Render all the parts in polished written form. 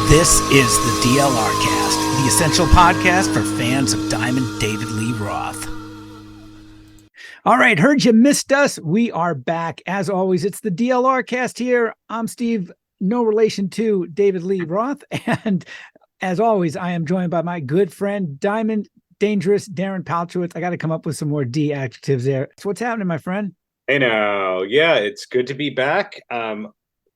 This is the DLR Cast, the essential podcast for fans of Diamond David Lee Roth. All right, heard you missed us. We are back. As always, it's the DLR Cast here. I'm Steve, no relation to David Lee Roth. And as always, I am joined by my good friend, Diamond Dangerous Darren Paltrowitz. I got to come up with some more D adjectives there. So what's happening, my friend? Hey now, yeah, it's good to be back.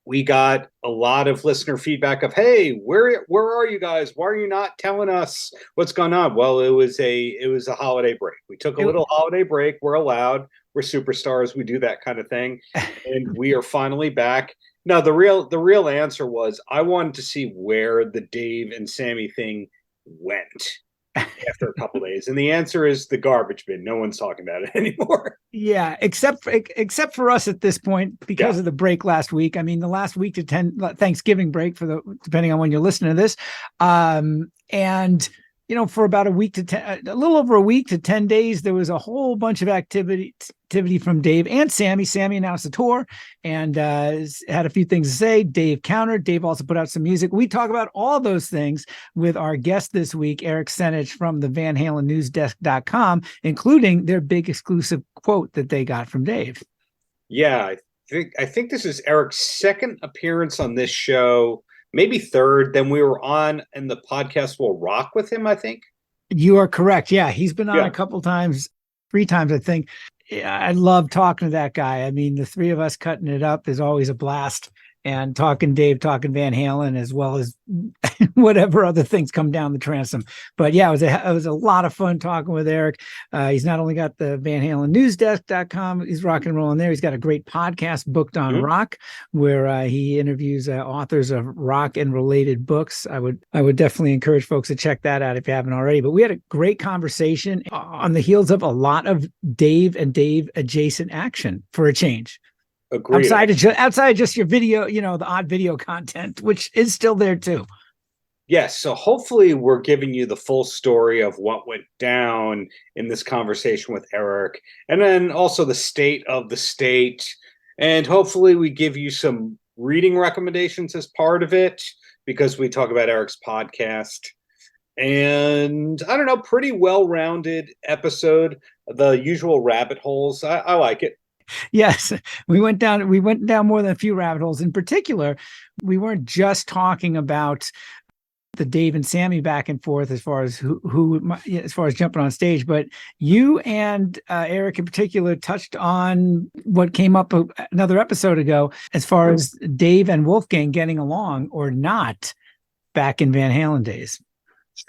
We got a lot of listener feedback of, hey, where are you guys? Why are you not telling us what's going on? Well, it was a holiday break. We took a little holiday break. We're allowed. We're superstars. We do that kind of thing, and we are finally back. No, the real answer was I wanted to see where the Dave and Sammy thing went after a couple days, and the answer is the garbage bin. No one's talking about it anymore. Yeah, except for us at this point because of the break last week. I mean, the last week to 10 Thanksgiving break depending on when you're listening to this, and for about a little over a week to 10 days, there was a whole bunch of activity from Dave and Sammy. Sammy announced a tour and had a few things to say. Dave countered. Dave also put out some music. We talk about all those things with our guest this week, Eric Senich from the Van Halen newsdesk.com, including their big exclusive quote that they got from Dave. Yeah, I think this is Eric's second appearance on this show. Maybe third. Then we were on in the podcast Will Rock with him, I think. You are correct. Yeah, he's been on a couple times, 3 times, I think. Yeah, I love talking to that guy. I mean, the 3 of us cutting it up is always a blast. And talking Dave, talking Van Halen, as well as whatever other things come down the transom. But yeah, it was a lot of fun talking with Eric. He's not only got the Van Halen newsdesk.com, he's rock and rolling there. He's got a great podcast, Booked on Rock, where he interviews authors of rock and related books. I would definitely encourage folks to check that out if you haven't already. But we had a great conversation on the heels of a lot of Dave and Dave adjacent action for a change. Agreed. Outside of just your video, the odd video content, which is still there too. Yes. So hopefully we're giving you the full story of what went down in this conversation with Eric, and then also the state of the state. And hopefully we give you some reading recommendations as part of it, because we talk about Eric's podcast. And I don't know, pretty well-rounded episode. The usual rabbit holes. I like it. Yes, we went down more than a few rabbit holes. In particular, we weren't just talking about the Dave and Sammy back and forth as far as as far as jumping on stage, but you and Eric in particular touched on what came up another episode ago as far as Dave and Wolfgang getting along or not back in Van Halen days.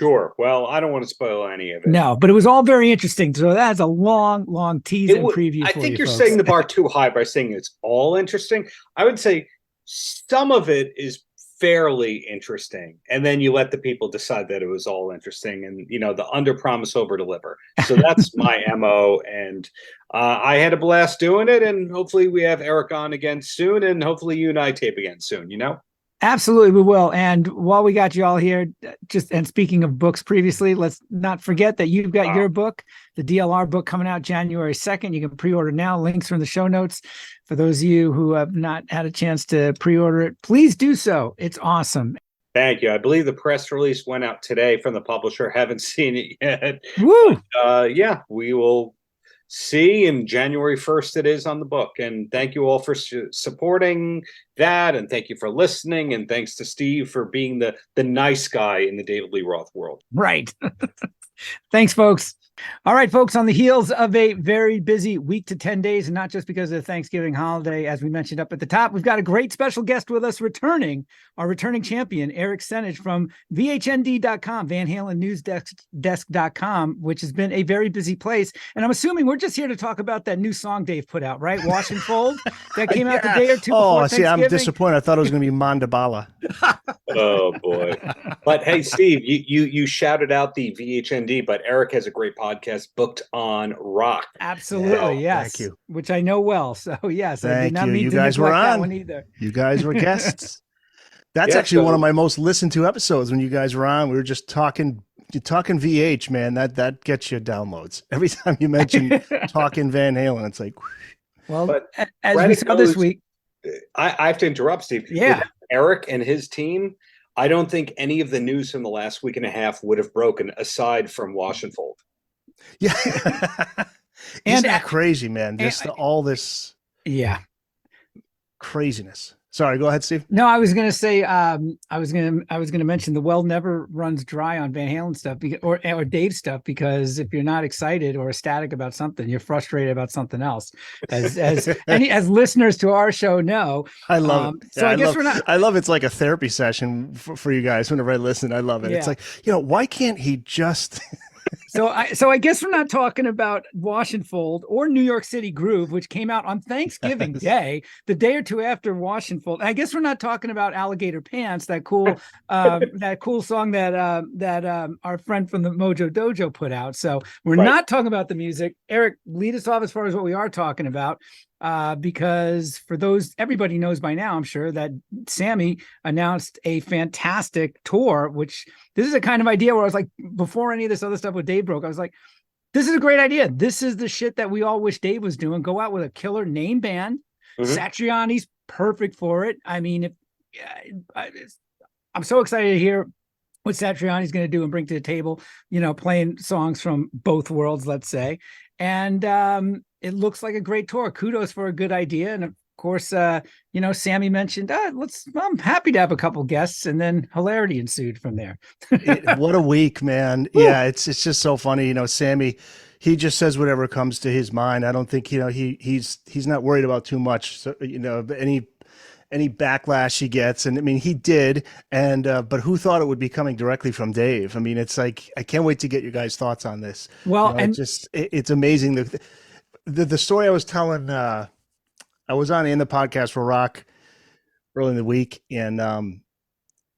Sure. Well, I don't want to spoil any of it. No, but it was all very interesting. So that's a long tease and preview. I think you're setting the bar too high by saying it's all interesting. I would say some of it is fairly interesting, and then you let the people decide that it was all interesting, and the under promise over deliver. So that's my MO, and I had a blast doing it, and hopefully we have Eric on again soon, and hopefully you and I tape again soon. Absolutely, we will. And while we got you all here, and speaking of books previously, let's not forget that you've got your book, the DLR book, coming out January 2nd. You can pre-order now. Links are in the show notes. For those of you who have not had a chance to pre-order it, please do so. It's awesome. Thank you. I believe the press release went out today from the publisher. Haven't seen it yet. Woo! But, we will see, in January 1st it is on the book. And thank you all for supporting that, and thank you for listening, and thanks to Steve for being the nice guy in the David Lee Roth world. Right. Thanks, folks. All right, folks, on the heels of a very busy week to 10 days, and not just because of the Thanksgiving holiday, as we mentioned up at the top, we've got a great special guest with us our returning champion, Eric Senich from VHND.com, Van Halen newsdesk.com, which has been a very busy place. And I'm assuming we're just here to talk about that new song Dave put out, right? Wash and Fold, that came out the day or two before Thanksgiving. I'm disappointed. I thought it was going to be Mandabala. Oh, boy. But hey, Steve, you shouted out the VHND, but Eric has a great podcast, Booked on Rock. Absolutely, yes. Thank you. Which I know well. So yes, thank I did not you. mean You to guys were on. that one either. You guys were guests. That's actually one of my most listened to episodes. When you guys were on, we were just talking VH, man. That gets you downloads every time you mention talking Van Halen. It's like, well, but as we saw this week, I have to interrupt, Steve. Yeah, Eric and his team I don't think any of the news from the last week and a half would have broken aside from Wash and Fold. Yeah. And Isn't that crazy, man? All this yeah. craziness. Sorry, go ahead, Steve. No, I was gonna say, I was gonna mention the well never runs dry on Van Halen stuff or Dave stuff, because if you're not excited or ecstatic about something, you're frustrated about something else. As listeners to our show know, I love it. So yeah, we're not. I love it's like a therapy session for you guys. Whenever I listen, I love it. Yeah. It's like, why can't he just? So I guess we're not talking about Wash and Fold or New York City Groove, which came out on Thanksgiving Day, the day or two after Wash and Fold. I guess we're not talking about Alligator Pants, that cool song that our friend from the Mojo Dojo put out. So we're not talking about the music. Eric, lead us off as far as what we are talking about. Because for those, everybody knows by now, I'm sure, that Sammy announced a fantastic tour, which this is a kind of idea where I was like, before any of this other stuff with Dave broke, I was like, this is a great idea. This is the shit that we all wish Dave was doing. Go out with a killer name band. Satriani's perfect for it. I mean, I'm so excited to hear what Satriani's going to do and bring to the table, playing songs from both worlds, let's say. And it looks like a great tour. Kudos for a good idea. And of course, Sammy mentioned, I'm happy to have a couple guests, and then hilarity ensued from there. What a week, man. Woo. Yeah, it's just so funny. Sammy, he just says whatever comes to his mind. I don't think, he's not worried about too much. So, any backlash he gets. And I mean, he did. And, but who thought it would be coming directly from Dave? I mean, it's like, I can't wait to get your guys' thoughts on this. Well, it's amazing. The story I was telling, I was in the podcast for Rock early in the week. And,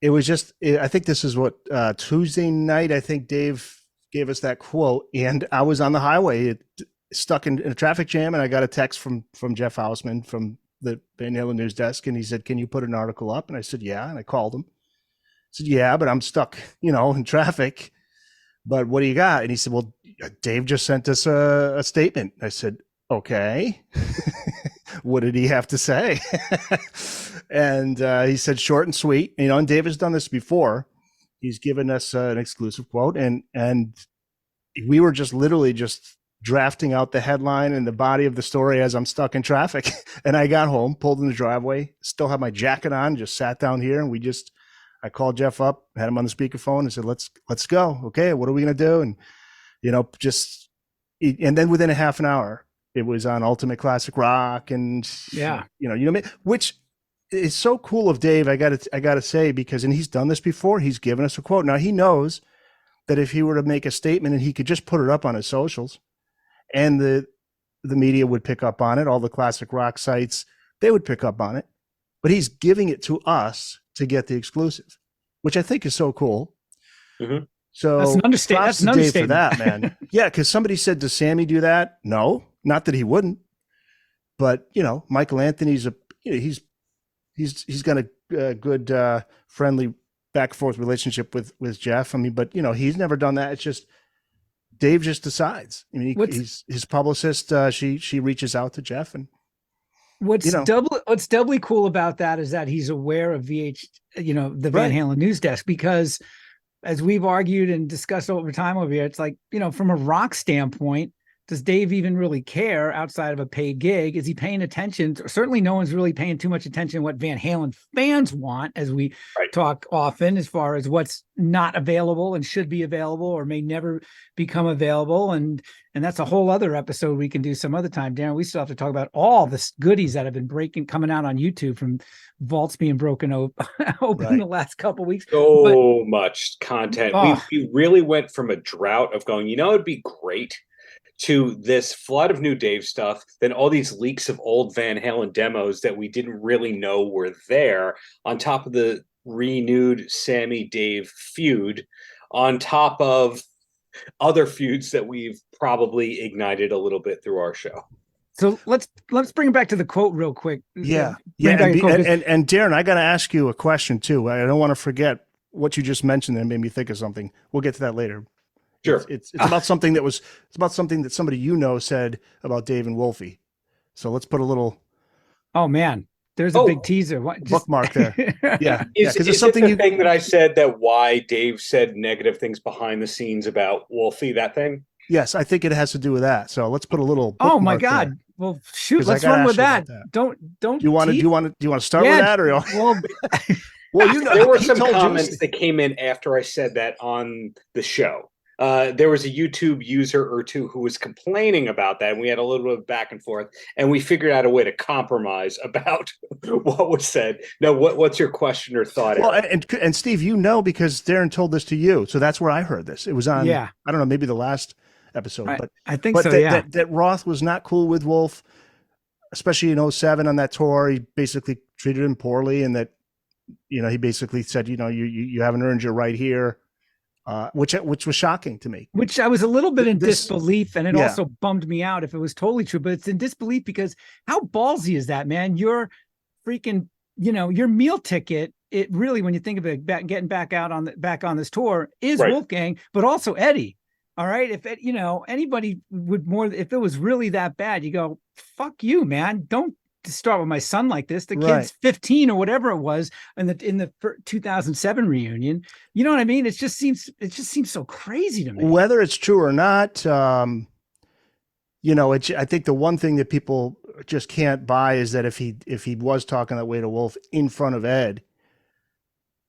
it was I think this is what, Tuesday night, I think Dave gave us that quote, and I was on the highway stuck in a traffic jam. And I got a text from Jeff Hausman from the Van Halen news desk, and he said, "Can you put an article up?" And I said, "Yeah." And I called him. I said, "Yeah, but I'm stuck, in traffic. But what do you got?" And he said, "Well, Dave just sent us a statement." I said, "Okay." What did he have to say? And he said, short and sweet. And Dave has done this before. He's given us an exclusive quote, and we were literally drafting out the headline and the body of the story as I'm stuck in traffic. And I got home, pulled in the driveway, still had my jacket on, just sat down here, and I called Jeff up, had him on the speakerphone, and said, let's go. Okay, what are we going to do? And, and then within a half an hour, it was on Ultimate Classic Rock, and which is so cool of Dave. I gotta say, because he's done this before. He's given us a quote. Now he knows that if he were to make a statement and he could just put it up on his socials, and the media would pick up on it, all the classic rock sites, they would pick up on it. But he's giving it to us to get the exclusive, which I think is so cool. Mm-hmm. So that's an understatement. That's an understatement for that, man. Yeah, because somebody said, "Does Sammy do that?" No, not that he wouldn't. But Michael Anthony's he's got a good friendly back and forth relationship with Jeff. I mean, but he's never done that. It's just Dave just decides. I mean, he's his publicist. She reaches out to Jeff, and what's doubly cool about that is that he's aware of the Van Halen news desk, because as we've argued and discussed over time over here, it's like, from a rock standpoint, does Dave even really care outside of a paid gig? Is he paying attention? Certainly no one's really paying too much attention to what Van Halen fans want, as we talk often, as far as what's not available and should be available or may never become available. And that's a whole other episode we can do some other time. Darren, we still have to talk about all the goodies that have been coming out on YouTube from vaults being broken open the last couple of weeks. So much content. We really went from a drought of going, it'd be great, to this flood of new Dave stuff, then all these leaks of old Van Halen demos that we didn't really know were there, on top of the renewed Sammy Dave feud, on top of other feuds that we've probably ignited a little bit through our show. So let's bring it back to the quote real quick. Yeah. And Darren, I got to ask you a question too. I don't want to forget what you just mentioned that made me think of something. We'll get to that later. Sure. It's about something that somebody said about Dave and Wolfie. So let's put a little. Oh man. There's a big teaser. What, bookmark there? Yeah, Is because it's something the thing that I said that why Dave said negative things behind the scenes about Wolfie, that thing? Yes, I think it has to do with that. So let's put a little. Oh my bookmark God! there, Well, shoot, 'cause I let's gotta run ask with you about that. that. Don't Do you want to start with that, or well, well, you know, There were he some told you- comments that came in after I said that on the show. There was a YouTube user or two who was complaining about that, and we had a little bit of back and forth, and we figured out a way to compromise about what was said. Now, what's your question or thought? Well, Eric? and Steve, you know, because Darren told this to you, so that's where I heard this. It was on, yeah, I don't know, maybe the last episode, but I think so. that Roth was not cool with Wolf, especially in 07 on that tour. He basically treated him poorly, and that, you know, he basically said, you know, you haven't earned your right here, which was shocking to me. Which I was a little bit in This- disbelief, and it yeah. also bummed me out if it was totally true. But it's in disbelief because how ballsy is that, man? Your freaking, you know, your meal ticket. It really, when you think of it, getting back on this tour is Right. Wolfgang, but also Eddie. All right, if it, you know, anybody would more, if it was really that bad, you go, fuck you, man. Don't start with my son like this. The Right. kid's 15 or whatever it was in the 2007 reunion. You know what I mean? It just seems so crazy to me. Whether it's true or not, you know, I think the one thing that people just can't buy is that if he was talking that way to Wolf in front of Ed,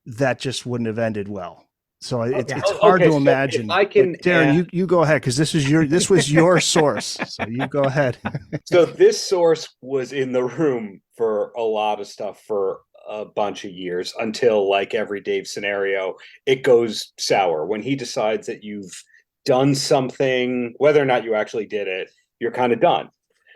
that just wouldn't have ended well. So it's hard Okay, to so imagine. if I can But Darren, you go ahead, because this was your source. So you go ahead. So this source was in the room for a lot of stuff for a bunch of years until, like every Dave scenario, it goes sour. When he decides that you've done something, whether or not you actually did it, you're kind of done.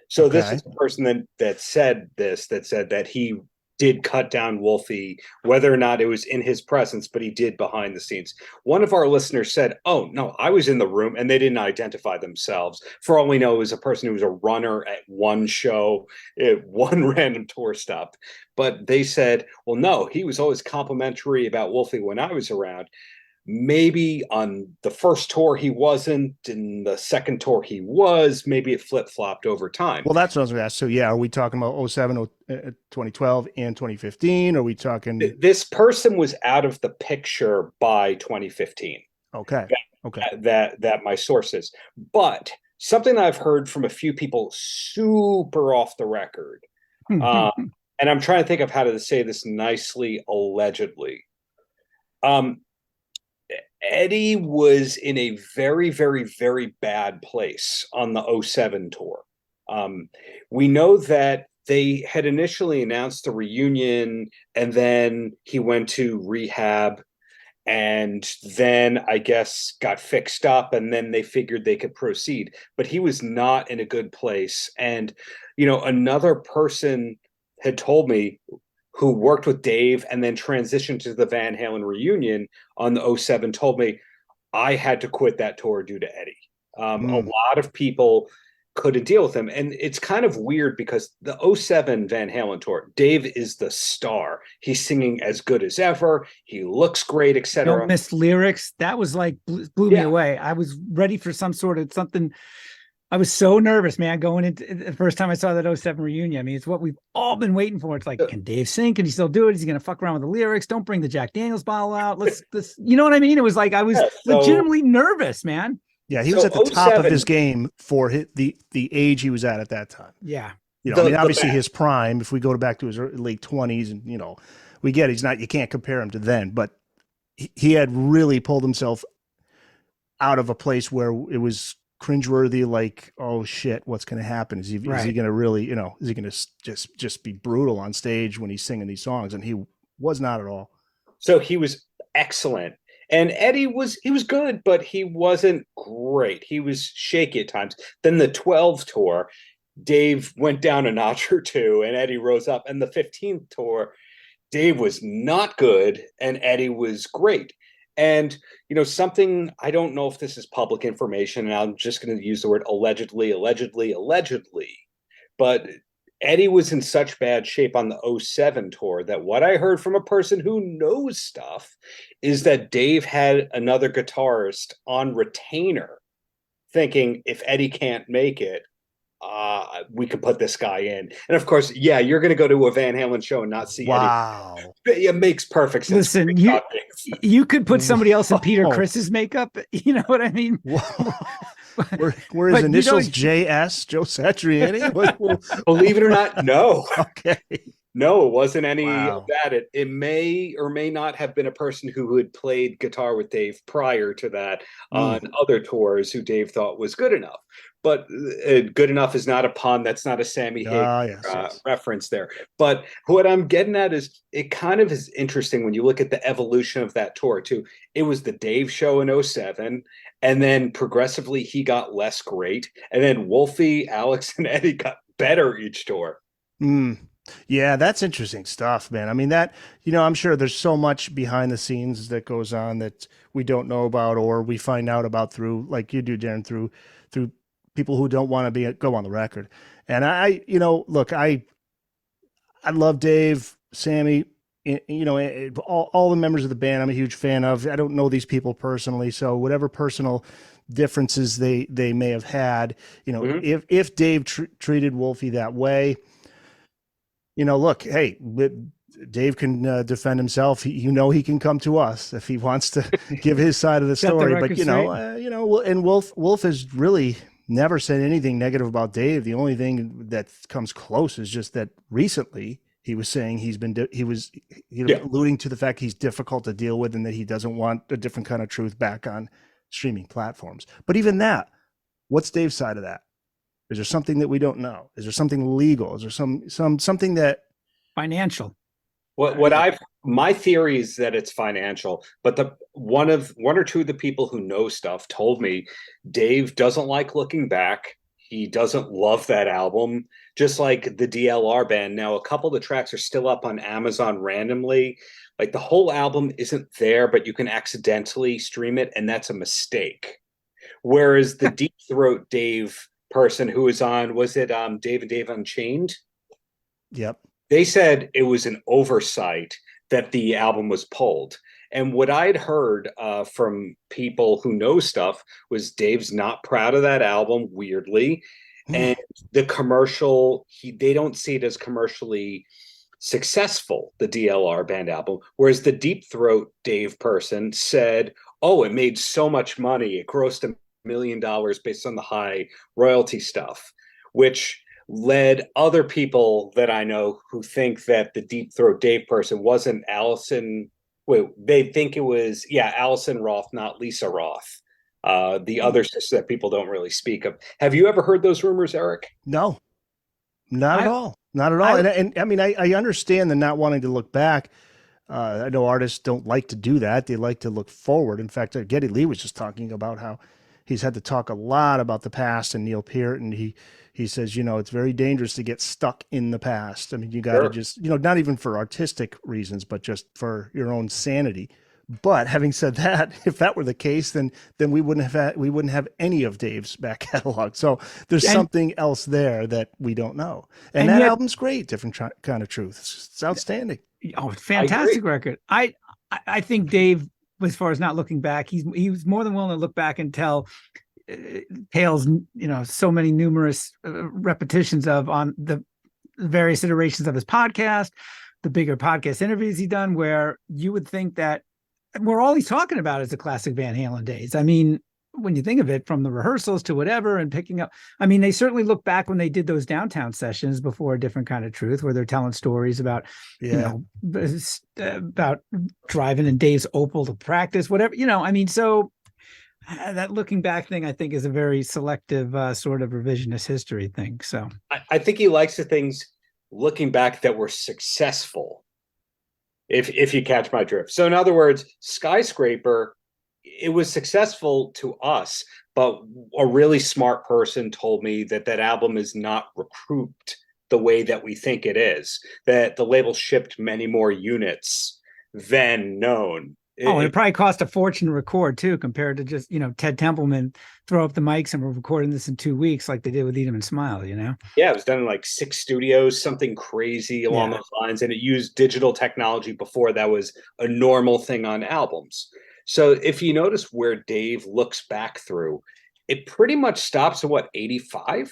So this Okay. is the person that said that he did cut down Wolfie, whether or not it was in his presence, but he did behind the scenes. One of our listeners said, "Oh no, I was in the room," and they didn't identify themselves. For all we know, it was a person who was a runner at one show, at one random tour stop. But they said, "Well, no, he was always complimentary about Wolfie when I was around. Maybe on the first tour he wasn't, in the second tour he was. Maybe it flip-flopped over time." Well, that's what I was going to ask. So yeah, are we talking about 07, 2012, and 2015? Are we talking? This person was out of the picture by 2015. Okay. Okay. That my sources. But something I've heard from a few people super off the record, and I'm trying to think of how to say this nicely, allegedly. Eddie was in a very, very, very bad place on the 07 tour. We know that they had initially announced the reunion, and then he went to rehab, and then I guess got fixed up, and then they figured they could proceed. But he was not in a good place. And, you know, another person had told me, who worked with Dave and then transitioned to the Van Halen reunion on the 07, told me, I had to quit that tour due to Eddie. A lot of people couldn't deal with him. And it's kind of weird because the 07 Van Halen tour, Dave is the star. He's singing as good as ever. He looks great, etc. Don't miss lyrics. That was like blew me away. I was ready for some sort of something. I was so nervous, man, going into the first time I saw that 07 reunion. I mean, it's what we've all been waiting for. It's like, can Dave sing? Can he still do it? Is he going to fuck around with the lyrics? Don't bring the Jack Daniels bottle out. Let's, you know what I mean? It was like, I was legitimately nervous, man. Yeah, he was at the top of his game for the age he was at that time. Yeah. You know, I mean, obviously his prime, if we go back to his late 20s, and, you know, we get you can't compare him to then, but he had really pulled himself out of a place where it was cringeworthy, like, oh shit, what's going to happen? Is he going to really, you know, is he going to just be brutal on stage when he's singing these songs? And he was not at all. So he was excellent. And Eddie was good, but he wasn't great. He was shaky at times. Then the 12 tour, Dave went down a notch or two and Eddie rose up. And the 15th tour, Dave was not good and Eddie was great. And, you know, something, I don't know if this is public information, and I'm just going to use the word allegedly, but Eddie was in such bad shape on the 07 tour that what I heard from a person who knows stuff is that Dave had another guitarist on retainer thinking, if Eddie can't make it, we could put this guy in. And of course, yeah, you're going to go to a Van Halen show and not see wow. any. It makes perfect sense. Listen, you could put somebody else in Peter Criss's makeup. You know what I mean? Were his initials JS, Joe Satriani? Believe it or not, no. Okay. No, it wasn't any of that. It may or may not have been a person who had played guitar with Dave prior to that on other tours who Dave thought was good enough. But good enough is not a pun. That's not a Sammy Hagar reference there. But what I'm getting at is it kind of is interesting when you look at the evolution of that tour too. It was the Dave show in 2007, and then progressively he got less great. And then Wolfie, Alex, and Eddie got better each tour. Yeah, that's interesting stuff, man. I mean, that, I'm sure there's so much behind the scenes that goes on that we don't know about, or we find out about through, like you do, Darren, through people who don't want to go on the record. And look, I love Dave, Sammy, all the members of the band I'm a huge fan of. I don't know these people personally, so whatever personal differences they may have had, if Dave treated Wolfie that way, look, hey, Dave can defend himself. He can come to us if he wants to give his side of the story. But and Wolf has really never said anything negative about Dave. The only thing that comes close is just that recently he was saying he was alluding to the fact he's difficult to deal with and that he doesn't want a different kind of truth back on streaming platforms. But even that, what's Dave's side of that? Is there something that we don't know? Is there something legal? Is there something that financial? My theory is that it's financial, but one or two of the people who know stuff told me Dave doesn't like looking back. He doesn't love that album, just like the DLR band. Now, a couple of the tracks are still up on Amazon randomly. Like the whole album isn't there, but you can accidentally stream it, and that's a mistake. Whereas the Deep Throat Dave person who was on, was it Dave and Dave Unchained? Yep. They said it was an oversight that the album was pulled. And what I'd heard from people who know stuff was Dave's not proud of that album, weirdly. And the commercial, they don't see it as commercially successful, the DLR band album. Whereas the Deep Throat Dave person said, oh, it made so much money. It grossed $1 million based on the high royalty stuff, which led other people that I know who think that the Deep Throat Dave person wasn't Allison. Wait, they think it was, Allison Roth, not Lisa Roth. The other sister that people don't really speak of. Have you ever heard those rumors, Eric? No, not at all. Not at all. And I mean, I understand the not wanting to look back. I know artists don't like to do that. They like to look forward. In fact, Geddy Lee was just talking about how he's had to talk a lot about the past, and Neil Peart, and he says, it's very dangerous to get stuck in the past. I mean, you got to just, not even for artistic reasons, but just for your own sanity. But having said that, if that were the case, then we wouldn't have any of Dave's back catalog. So there's something else there that we don't know. And that album's great, different kind of truth. It's outstanding. Oh, fantastic record. I think Dave, as far as not looking back, he was more than willing to look back and tell tales, so many numerous repetitions on the various iterations of his podcast, the bigger podcast interviews he's done, where you would think that where all he's talking about is the classic Van Halen days. I mean, when you think of it, from the rehearsals to whatever and picking up, I mean, they certainly look back when they did those downtown sessions before A Different Kind of Truth, where they're telling stories about, about driving in Dave's Opel to practice, whatever, I mean, so that looking back thing, I think, is a very selective sort of revisionist history thing. So I think he likes the things looking back that were successful. If you catch my drift. So in other words, Skyscraper, it was successful to us, but a really smart person told me that album is not recouped the way that we think it is, that the label shipped many more units than known. It probably cost a fortune to record too, compared to just, Ted Templeman throw up the mics and we're recording this in 2 weeks like they did with Eat 'Em and Smile, Yeah, it was done in like 6 studios, something crazy along those lines. And it used digital technology before that was a normal thing on albums. So if you notice where Dave looks back through, it pretty much stops at 85?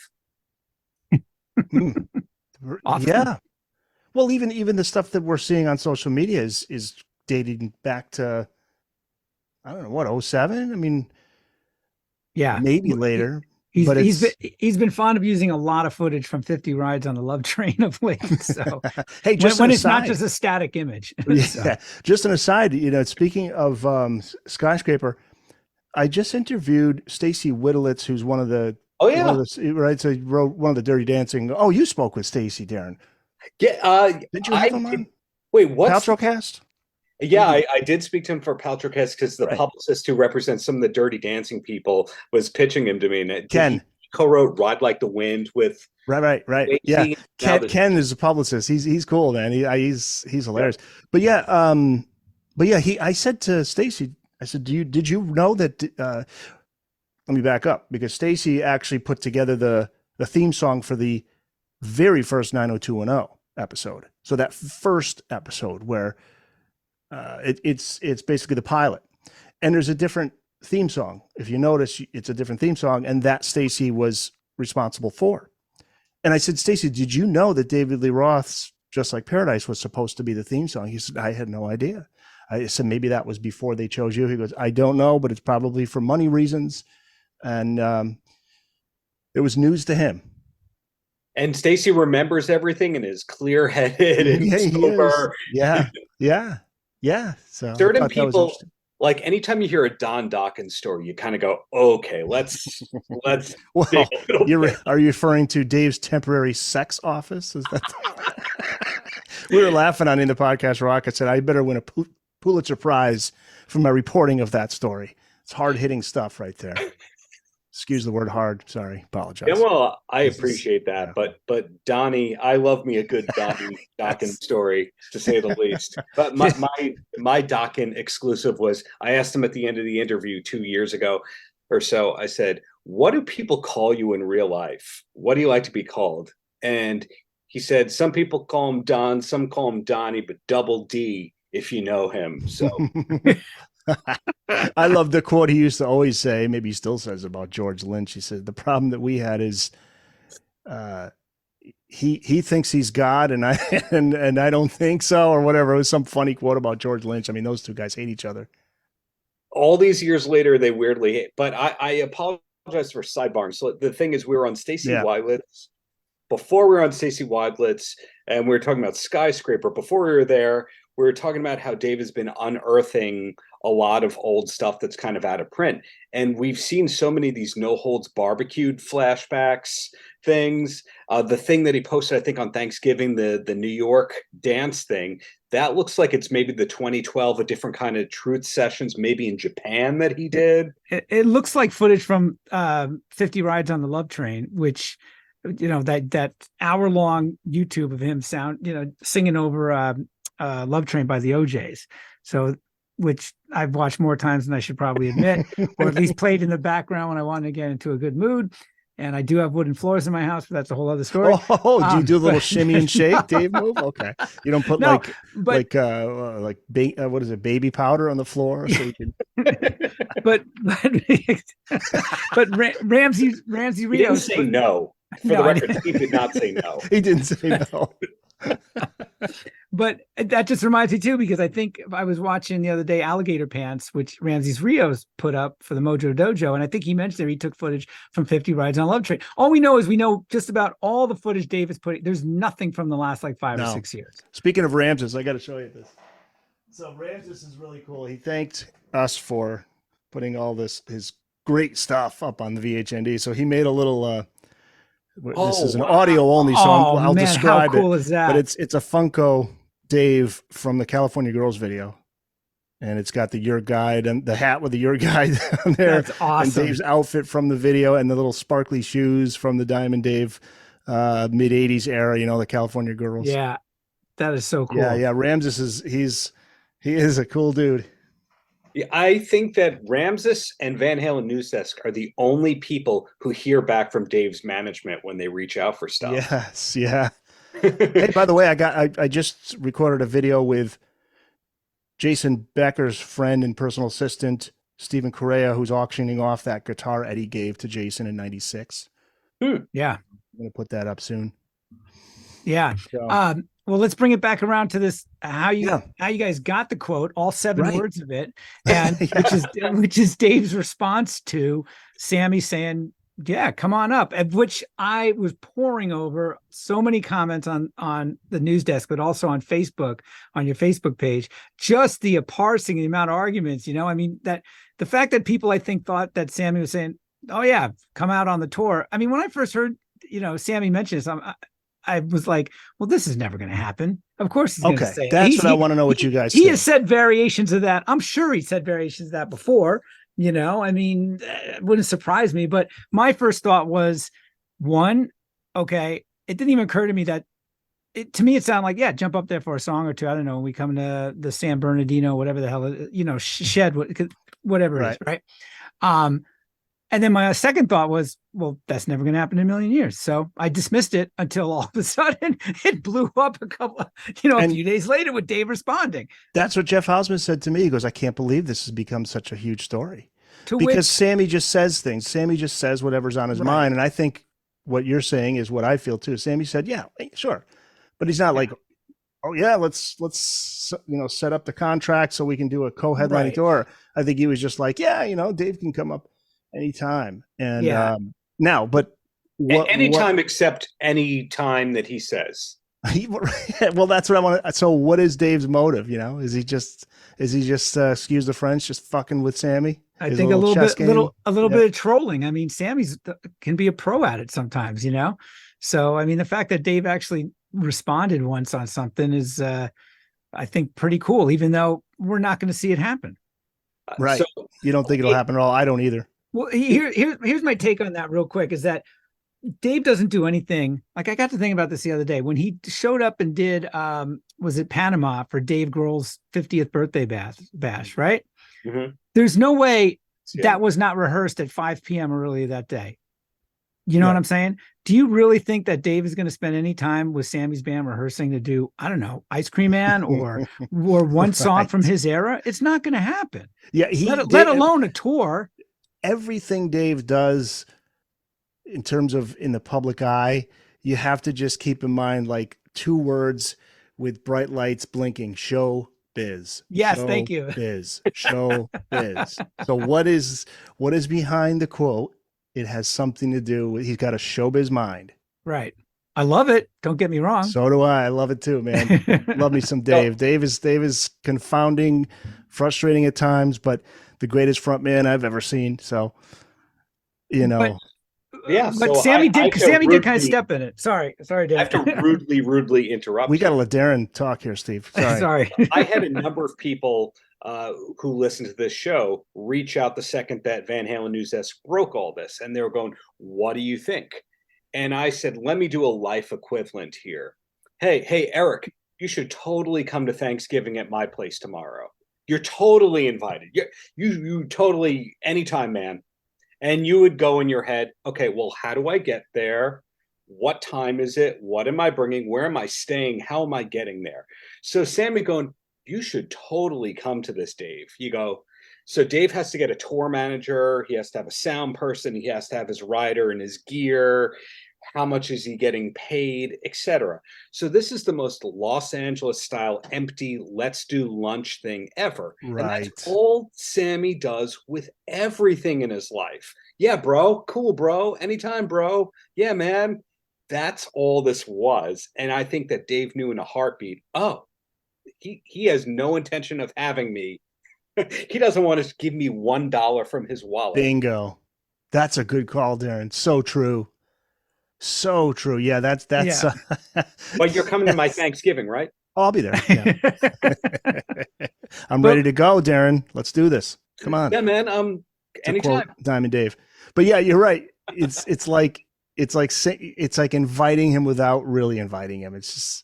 Often. Yeah. Well, even the stuff that we're seeing on social media is dating back to, I don't know, what, 07? I mean, Yeah, maybe later, he's but he's been fond of using a lot of footage from 50 Rides on the Love Train of late. So hey, just when an it's not aside. just a static image. Yeah, So. just an aside, speaking of Skyscraper, I just interviewed Stacy Whittlitz, who's one of the Oh yeah, right, so he wrote one of the Dirty Dancing. Oh, you spoke with Stacy, Darren. yeah. Didn't you have him on Wait, what's Paltrocast? Yeah, I did speak to him for Paltrocast because the Right. publicist who represents some of the Dirty Dancing people was pitching him to me. And Ken. he co-wrote "Ride Like the Wind" with Right. Yeah, Ken is a publicist. He's cool, man. He's hilarious. Yeah. But yeah, I said to Stacy, I said, did you know that? Let me back up, because Stacy actually put together the theme song for the very first 90210 episode. So that first episode where it's basically the pilot, and there's a different theme song. If you notice, it's a different theme song, and that Stacy was responsible for. And I said, Stacy, did you know that David Lee Roth's Just Like Paradise was supposed to be the theme song? He said, I had no idea. I said, maybe that was before they chose you. He goes, I don't know, but it's probably for money reasons. And it was news to him. And Stacy remembers everything and is clear-headed and sober. Yeah. So certain people, like anytime you hear a Don Dawkins story, you kind of go, okay, let's well, are you referring to Dave's temporary sex office? Is that we were laughing on In the Podcast Rock. I said, I better win a Pulitzer Prize for my reporting of that story. It's hard-hitting stuff right there. Excuse the word hard. Sorry. Apologize. Yeah, well, I appreciate that. Yeah. But Donnie, I love me a good Donnie Dawkins story, to say the least. But my Dawkins exclusive was, I asked him at the end of the interview 2 years ago or so, I said, what do people call you in real life? What do you like to be called? And he said, some people call him Don, some call him Donnie, but double D if you know him. So I love the quote he used to always say, maybe he still says, about George Lynch. He said, the problem that we had is he thinks he's God and I don't think so, or whatever. It was some funny quote about George Lynch. I mean, those two guys hate each other. All these years later, they weirdly hate. But I apologize for sidebarring. So the thing is, we were on Stacy Weidlitz. Before we were on Stacy Weidlitz, and we were talking about Skyscraper. Before we were there, we were talking about how Dave has been unearthing a lot of old stuff that's kind of out of print. And we've seen so many of these no holds barbecued flashbacks things. The thing that he posted, I think, on Thanksgiving, the New York dance thing, that looks like it's maybe the 2012, a different kind of truth sessions, maybe in Japan that he did. It looks like footage from 50 Rides on the Love Train, which, that hour-long YouTube of him singing over Love Train by the OJs. So, which I've watched more times than I should probably admit, or at least played in the background when I wanted to get into a good mood. And I do have wooden floors in my house, but that's a whole other story. Oh, do you do a little shimmy and shake, Dave move? Okay. You don't put what is it, baby powder on the floor? So you can... but Ramsey Rios didn't say no. For the record, he did not say no. He didn't say no. But that just reminds me too, because I think I was watching the other day Alligator Pants, which Ramses Rios put up for the Mojo Dojo, and I think he mentioned there he took footage from 50 Rides on Love Train. All we know is we know just about all the footage Dave is putting. There's nothing from the last 5 or 6 years. Speaking of Ramses, I got to show you this. So Ramses is really cool. He thanked us for putting all his great stuff up on the VHND. So he made a little. This is an audio only, so I'll describe how cool it. Is that? But it's a Funko Dave from the California Girls video, and it's got the Your Guide and the hat with the Your Guide on there. That's awesome. And Dave's outfit from the video, and the little sparkly shoes from the Diamond Dave mid '80s era. The California Girls. Yeah, that is so cool. Yeah. Ramses he is a cool dude. Yeah, I think that Ramses and Van Halen News Desk are the only people who hear back from Dave's management when they reach out for stuff. Yes, yeah. Hey, by the way, I just recorded a video with Jason Becker's friend and personal assistant, Stephen Correa, who's auctioning off that guitar Eddie gave to Jason in '96. Yeah. I'm going to put that up soon. Yeah. So, Well, let's bring it back around to this, how you guys got the quote, all 7 words of it, and which is Dave's response to Sammy saying, yeah, come on up, at which I was poring over so many comments on the news desk, but also on Facebook, on your Facebook page, just the parsing, the amount of arguments, I mean, that the fact that people, I think, thought that Sammy was saying, oh yeah, come out on the tour. I mean, when I first heard, Sammy mention this, I was like, well, this is never going to happen. Of course he's going to say it. That's what I want to know what you guys He think. has said variations of that. I'm sure he said variations of that before, I mean, it wouldn't surprise me. But my first thought was, one, okay, it didn't even occur to me that, to me, it sounded like, yeah, jump up there for a song or two. I don't know, when we come to the San Bernardino, whatever the hell, shed, whatever it is, right? And then my second thought was, well, that's never going to happen in a million years. So I dismissed it until all of a sudden it blew up a few days later with Dave responding. That's what Jeff Hausman said to me. He goes, I can't believe this has become such a huge story. Because Sammy just says things. Sammy just says whatever's on his mind. And I think what you're saying is what I feel too. Sammy said, yeah, sure. But he's not like, oh yeah, let's set up the contract so we can do a co-headlining tour. I think he was just like, yeah, Dave can come up anytime. And anytime except any time that he says. Well, that's what I want to. So what is Dave's motive? Is he just excuse the French, just fucking with Sammy? I think a little bit of trolling. I mean, Sammy's can be a pro at it sometimes, So I mean, the fact that Dave actually responded once on something is, I think, pretty cool. Even though we're not going to see it happen. Right? So, you don't think it'll happen at all? I don't either. Well, here's my take on that real quick, is that Dave doesn't do anything. Like, I got to think about this the other day when he showed up and did, was it Panama for Dave Grohl's 50th birthday bash, right? Mm-hmm. There's no way that was not rehearsed at 5 p.m. earlier that day. You know what I'm saying? Do you really think that Dave is going to spend any time with Sammy's band rehearsing to do, I don't know, Ice Cream Man or one song from his era? It's not going to happen. Yeah, let alone a tour. Everything Dave does in terms of in the public eye, you have to just keep in mind like 2 words with bright lights blinking: show biz. Yes, show thank you. Biz. Show biz. So what is behind the quote? It has something to do with, he's got a showbiz mind. Right. I love it. Don't get me wrong. So do I. I love it too, man. Love me some Dave. Dave is confounding, frustrating at times, but the greatest front man I've ever seen. So, But Sammy did kind of step in it. Sorry, Dave. I have to rudely interrupt. We got to let Darren talk here, Steve. Sorry. I had a number of people who listened to this show reach out the second that Van Halen News Desk broke all this, and they were going, "What do you think?" And I said, "Let me do a life equivalent here. Hey, Eric, you should totally come to Thanksgiving at my place tomorrow. You're totally invited. You totally, anytime, man." And you would go in your head, okay, well, how do I get there? What time is it? What am I bringing? Where am I staying? How am I getting there? So Sammy going, you should totally come to this, Dave. You go, so Dave has to get a tour manager. He has to have a sound person. He has to have his rider and his gear. How much is he getting paid, etc. So this is the most Los Angeles style empty let's do lunch thing ever. Right. And that's all Sammy does with everything in his life. Yeah, bro. Cool, bro. Anytime, bro. Yeah, man. That's all this was. And I think that Dave knew in a heartbeat, oh, he has no intention of having me. He doesn't want to give me $1 from his wallet. Bingo. That's a good call, Darren. So true. So true. Yeah, that's. Yeah. But you're coming to my Thanksgiving, right? Oh, I'll be there. Yeah. I'm ready to go, Darren. Let's do this. Come on. Yeah, man. Anytime. Diamond Dave. But yeah, you're right. It's like inviting him without really inviting him. It's just,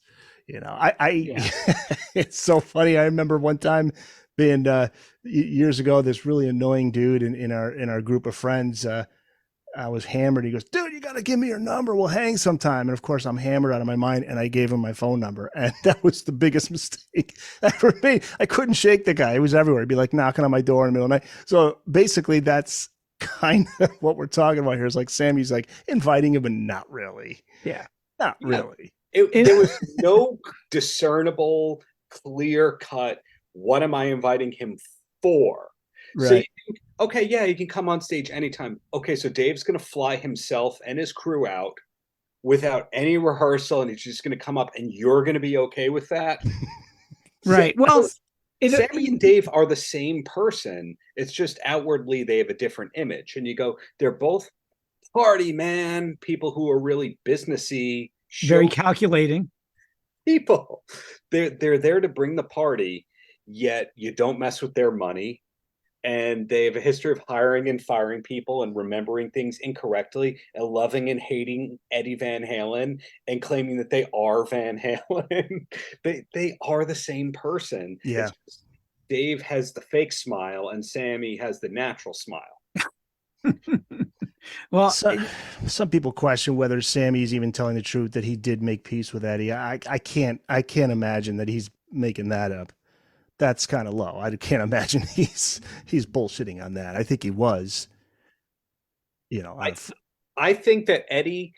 it's so funny. I remember one time being years ago, this really annoying dude in our group of friends. I was hammered. He goes, dude, you got to give me your number. We'll hang sometime. And of course, I'm hammered out of my mind. And I gave him my phone number. And that was the biggest mistake ever made. I couldn't shake the guy. He was everywhere. He'd be like knocking on my door in the middle of the night. So basically, that's kind of what we're talking about here. Is like Sammy's like inviting him, but not really. Yeah. Not really. There was no discernible, clear cut. What am I inviting him for? Right. So you think, okay, yeah, he can come on stage anytime. Okay, so Dave's going to fly himself and his crew out without any rehearsal, and he's just going to come up, and you're going to be okay with that? Right. Well, Sammy and Dave are the same person. It's just outwardly they have a different image. And you go, they're both party man, people who are really businessy, very calculating people. They're there to bring the party, yet you don't mess with their money. And they have a history of hiring and firing people and remembering things incorrectly and loving and hating Eddie Van Halen and claiming that they are Van Halen. They are the same person. Yeah. Dave has the fake smile and Sammy has the natural smile. Well, some people question whether Sammy's even telling the truth that he did make peace with Eddie. I can't imagine that he's making that up. That's kind of low. I can't imagine he's bullshitting on that. I think he was, I think that Eddie,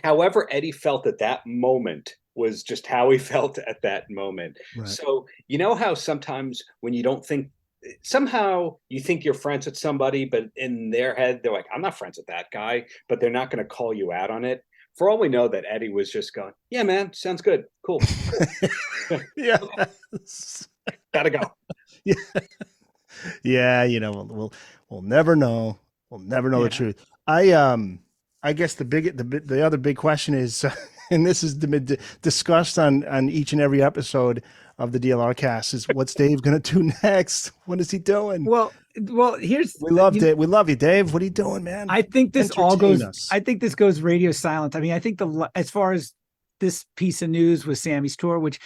however Eddie felt at that moment was just how he felt at that moment. Right. So, you know how sometimes when you don't think, somehow you think you're friends with somebody, but in their head, they're like, I'm not friends with that guy, but they're not going to call you out on it. For all we know, that Eddie was just going, yeah, man, sounds good. Cool. Yeah. Gotta go. Yeah. Yeah. We'll never know. We'll never know the truth. I guess the other big question is, and this has been discussed on each and every episode of the DLR cast, is what's Dave going to do next? What is he doing? Well, here's we love you, Dave. What are you doing, man? I think this I think this goes radio silent. I mean, I think as far as this piece of news with Sammy's tour, which,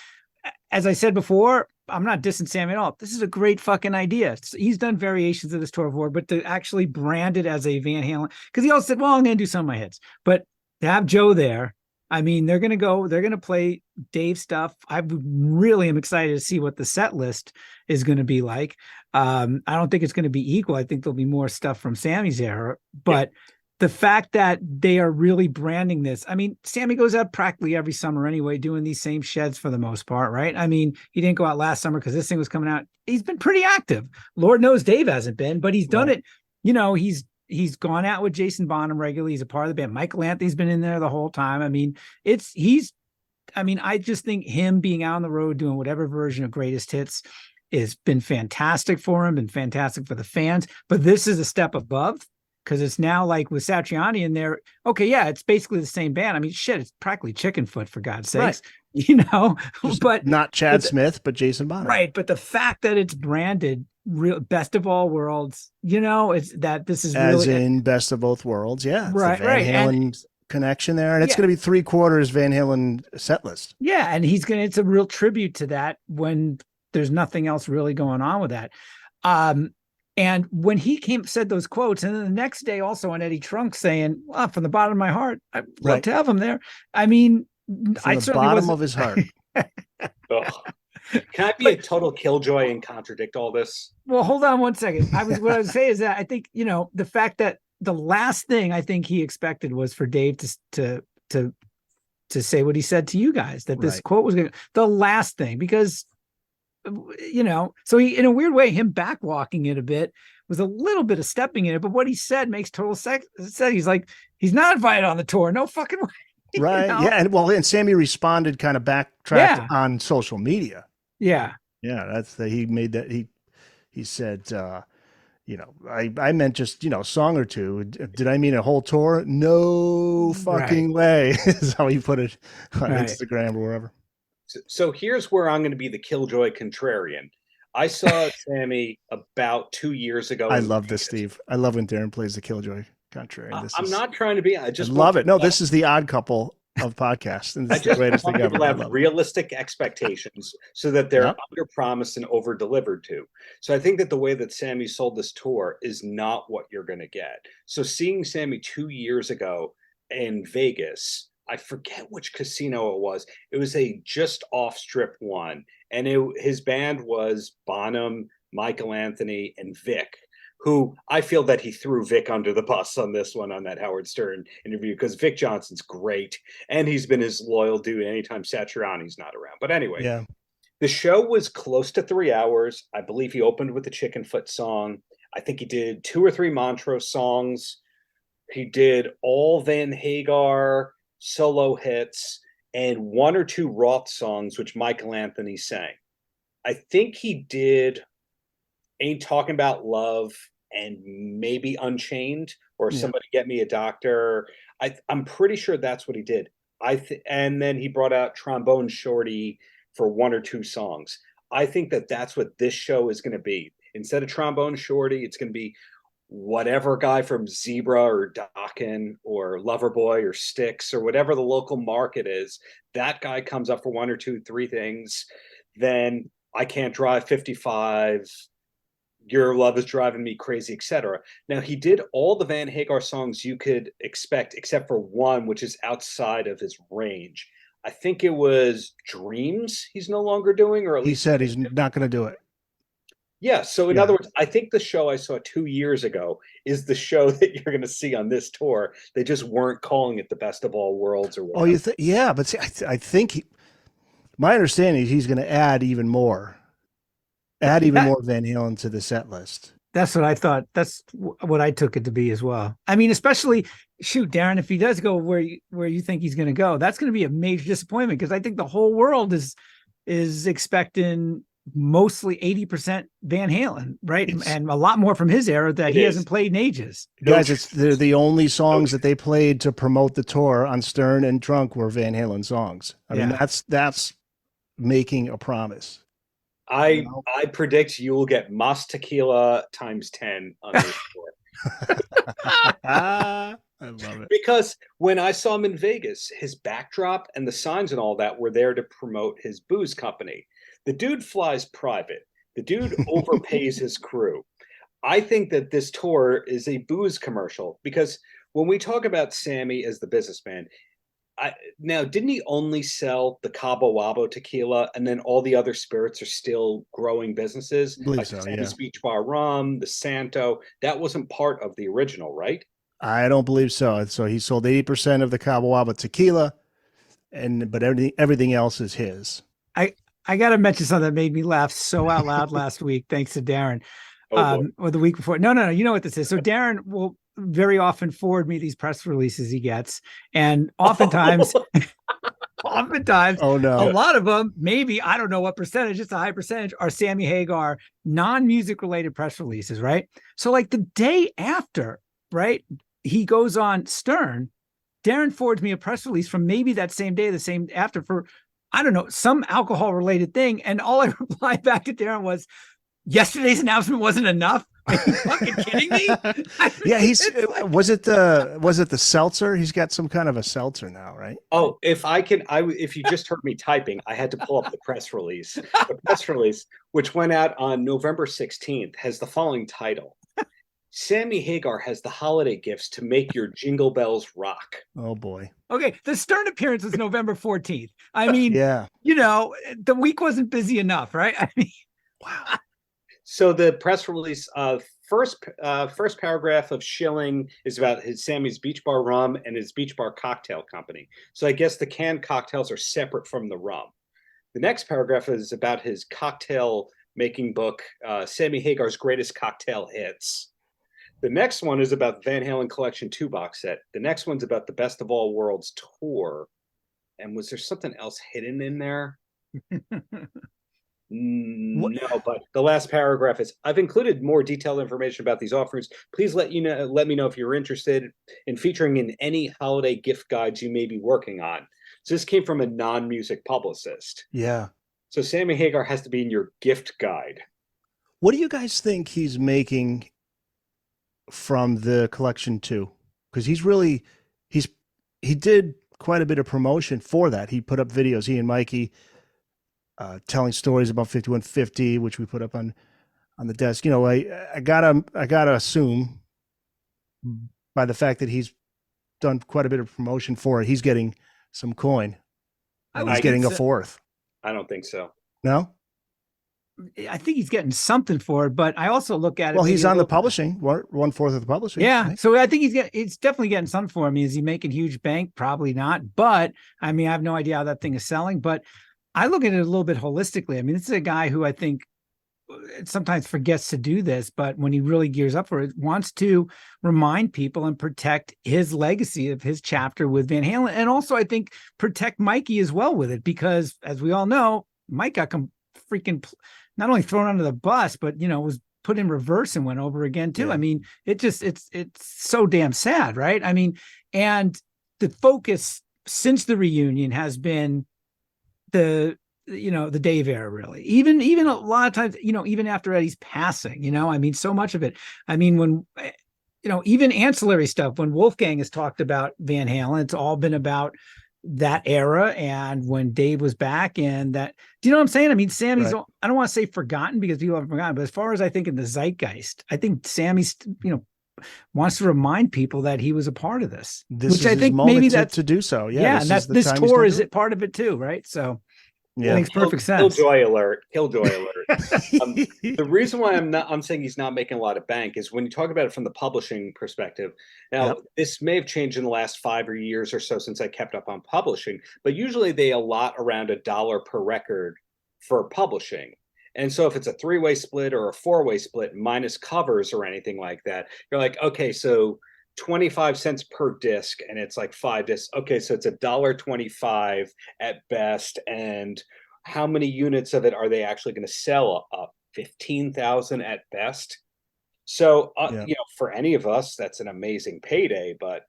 as I said before, I'm not dissing Sammy at all. This is a great fucking idea. He's done variations of this tour before, but to actually brand it as a Van Halen, because he also said, well, I'm going to do some of my hits, but to have Joe there, I mean, they're going to play Dave stuff. I really am excited to see what the set list is going to be like. I don't think it's going to be equal. I think there'll be more stuff from Sammy's era, but the fact that they are really branding this, I mean, Sammy goes out practically every summer anyway, doing these same sheds for the most part, right? I mean, he didn't go out last summer because this thing was coming out. He's been pretty active. Lord knows Dave hasn't been, but he's done it. He's gone out with Jason Bonham regularly. He's a part of the band. Michael Anthony's been in there the whole time. I mean, I just think him being out on the road doing whatever version of Greatest Hits has been fantastic for him and fantastic for the fans. But this is a step above, because it's now like with Satriani in there. Okay, yeah, it's basically the same band. I mean, shit, it's practically Chickenfoot, for God's sakes, Just but not Chad Smith, but Jason Bonham. Right, but the fact that it's branded real Best of All Worlds, it's that this is as really in Best of Both Worlds, yeah, right, Van Halen connection there, and it's going to be 3/4 Van Halen set list. Yeah, and it's a real tribute to that when there's nothing else really going on with that. And when he said those quotes, and then the next day also on Eddie Trunk saying, well, from the bottom of my heart, I'd love to have him there. I mean, from the bottom of his heart. Can I be a total killjoy and contradict all this? Well, hold on one second. What I would say is that I think, the fact that the last thing I think he expected was for Dave to say what he said to you guys, that this quote was the last thing, because so he, in a weird way, him backwalking it a bit was a little bit of stepping in it, but what he said makes total sense. He's like, he's not invited on the tour. No fucking way. Right. Yeah. And Sammy responded, kind of backtracked on social media. Yeah. Yeah. He made that. He said, I meant just, a song or two. Did I mean a whole tour? No fucking way is how he put it on Instagram or wherever. So here's where I'm going to be the killjoy contrarian. I saw Sammy about 2 years ago. I love this, Steve. I love when Darren plays the killjoy contrarian. I'm not trying to be. I love it. No, this is the odd couple of podcasts. And this is the greatest thing ever. People have realistic expectations so that they're under promised and over delivered to. So I think that the way that Sammy sold this tour is not what you're going to get. So seeing Sammy 2 years ago in Vegas, I forget which casino it was. It was a just off strip one. And his band was Bonham, Michael Anthony, and Vic, who I feel that he threw Vic under the bus on this one, on that Howard Stern interview, because Vic Johnson's great, and he's been his loyal dude anytime Satriani's not around. But anyway, Yeah. the show was close to 3 hours. I believe he opened with the Chicken Foot song. I think he did 2 or 3 Montrose songs. He did all Van Hagar solo hits and 1 or 2 Roth songs, which Michael Anthony sang. I think he did Ain't Talking About Love and maybe Unchained or Somebody Get Me a Doctor. I'm pretty sure that's what he did. And then he brought out Trombone Shorty for 1 or 2 songs. I think that that's what this show is going to be. Instead of Trombone Shorty, it's going to be whatever guy from Zebra or Dokken or Loverboy or Styx or whatever the local market is. That guy comes up for 1 or 2, 3 things. Then I Can't Drive 55, Your Love Is Driving Me Crazy, etc. Now, he did all the Van Hagar songs you could expect, except for one, which is outside of his range. I think it was Dreams he's no longer doing, or at least he said he's not going to do it. Yeah. So in other words, I think the show I saw 2 years ago is the show that you're going to see on this tour. They just weren't calling it the Best of All Worlds or whatever. Oh, you think? Yeah, but see, I think my understanding is he's going to add even more Van Halen to the set list. That's what I thought. That's what I took it to be as well. I mean, especially, shoot, Darren, if he does go where you think he's going to go, that's going to be a major disappointment, because I think the whole world is expecting mostly 80% Van Halen, right? And a lot more from his era that he hasn't played in ages. Guys, they're the only songs that they played to promote the tour on Stern and Drunk were Van Halen songs. I mean, that's making a promise. I predict you will get Mas Tequila times 10 on this tour. I love it. Because when I saw him in Vegas, his backdrop and the signs and all that were there to promote his booze company. The dude flies private. The dude overpays his crew. I think that this tour is a booze commercial, because when we talk about Sammy as the businessman, now, didn't he only sell the Cabo Wabo tequila, and then all the other spirits are still growing businesses? Like so, Sammy's Beach Bar Rum, the Santo. That wasn't part of the original, right? I don't believe so. So he sold 80% of the Cabo Wabo tequila, but everything else is his. I got to mention something that made me laugh so out loud last week, thanks to Darren, or the week before. No. You know what this is. So Darren will very often forward me these press releases he gets. And oftentimes, oh no, a lot of them, maybe, I don't know what percentage, it's a high percentage, are Sammy Hagar non-music related press releases, right? So like the day after, right, he goes on Stern, Darren forwards me a press release from maybe that same day, the same after, for, I don't know, some alcohol related thing. And all I replied back to Darren was, yesterday's announcement wasn't enough. Are you fucking kidding me? Yeah, was it the seltzer? He's got some kind of a seltzer now, right? Oh, if you just heard me typing, I had to pull up the press release. The press release, which went out on November 16th, has the following title: Sammy Hagar has the holiday gifts to make your jingle bells rock. Oh boy. Okay, the Stern appearance was November 14th. I mean, yeah, the week wasn't busy enough, right? I mean, wow. So the press release, first paragraph of shilling is about Sammy's Beach Bar Rum and his Beach Bar Cocktail Company. So I guess the canned cocktails are separate from the rum. The next paragraph is about his cocktail making book, Sammy Hagar's Greatest Cocktail Hits. The next one is about Van Halen Collection 2 box set. The next one's about the Best of All Worlds tour. And was there something else hidden in there? No, but the last paragraph is, I've included more detailed information about these offerings. Please let me know if you're interested in featuring in any holiday gift guides you may be working on. So this came from a non-music publicist. Yeah. So Sammy Hagar has to be in your gift guide. What do you guys think he's making from the collection 2? Because he did quite a bit of promotion for that. He put up videos, he and Mikey, telling stories about 5150, which we put up on the desk. I gotta assume, by the fact that he's done quite a bit of promotion for it, he's getting some coin. He's getting a fourth. I don't think so. No? I think he's getting something for it, but I also look at it. Well, he's on the little, publishing, 1/4 of the publishing. yeah. Right? So I think it's definitely getting something for him. I mean, is he making huge bank? Probably not. But I mean, I have no idea how that thing is selling, but I look at it a little bit holistically. I mean, this is a guy who I think sometimes forgets to do this, but when he really gears up for it, wants to remind people and protect his legacy of his chapter with Van Halen. And also, I think, protect Mikey as well with it, because as we all know, Mike got freaking not only thrown under the bus, but, was put in reverse and went over again too. Yeah. I mean, it's so damn sad, right? I mean, and the focus since the reunion has been the Dave era, really. Even a lot of times, even after Eddie's passing, I mean, so much of it. I mean, when, even ancillary stuff, when Wolfgang has talked about Van Halen, it's all been about that era and when Dave was back, and that, do you know what I'm saying? I mean, Sammy's, right. I don't want to say forgotten because people haven't forgotten, but as far as I think in the zeitgeist, I think Sammy's, wants to remind people that he was a part of this, which I think maybe that's to do so. Yeah. And that's this tour is it part of it too, right? So yeah, it makes perfect sense. Killjoy alert. The reason why I'm saying he's not making a lot of bank is when you talk about it from the publishing perspective. Now, this may have changed in the last 5 years or so since I kept up on publishing, but usually they allot around $1 per record for publishing. And so if it's a 3-way split or a 4-way split minus covers or anything like that, you're like, okay, so 25 cents per disc, and it's like 5 discs. Okay, so it's $1.25 at best. And how many units of it are they actually going to sell? 15,000 at best. So for any of us, that's an amazing payday. But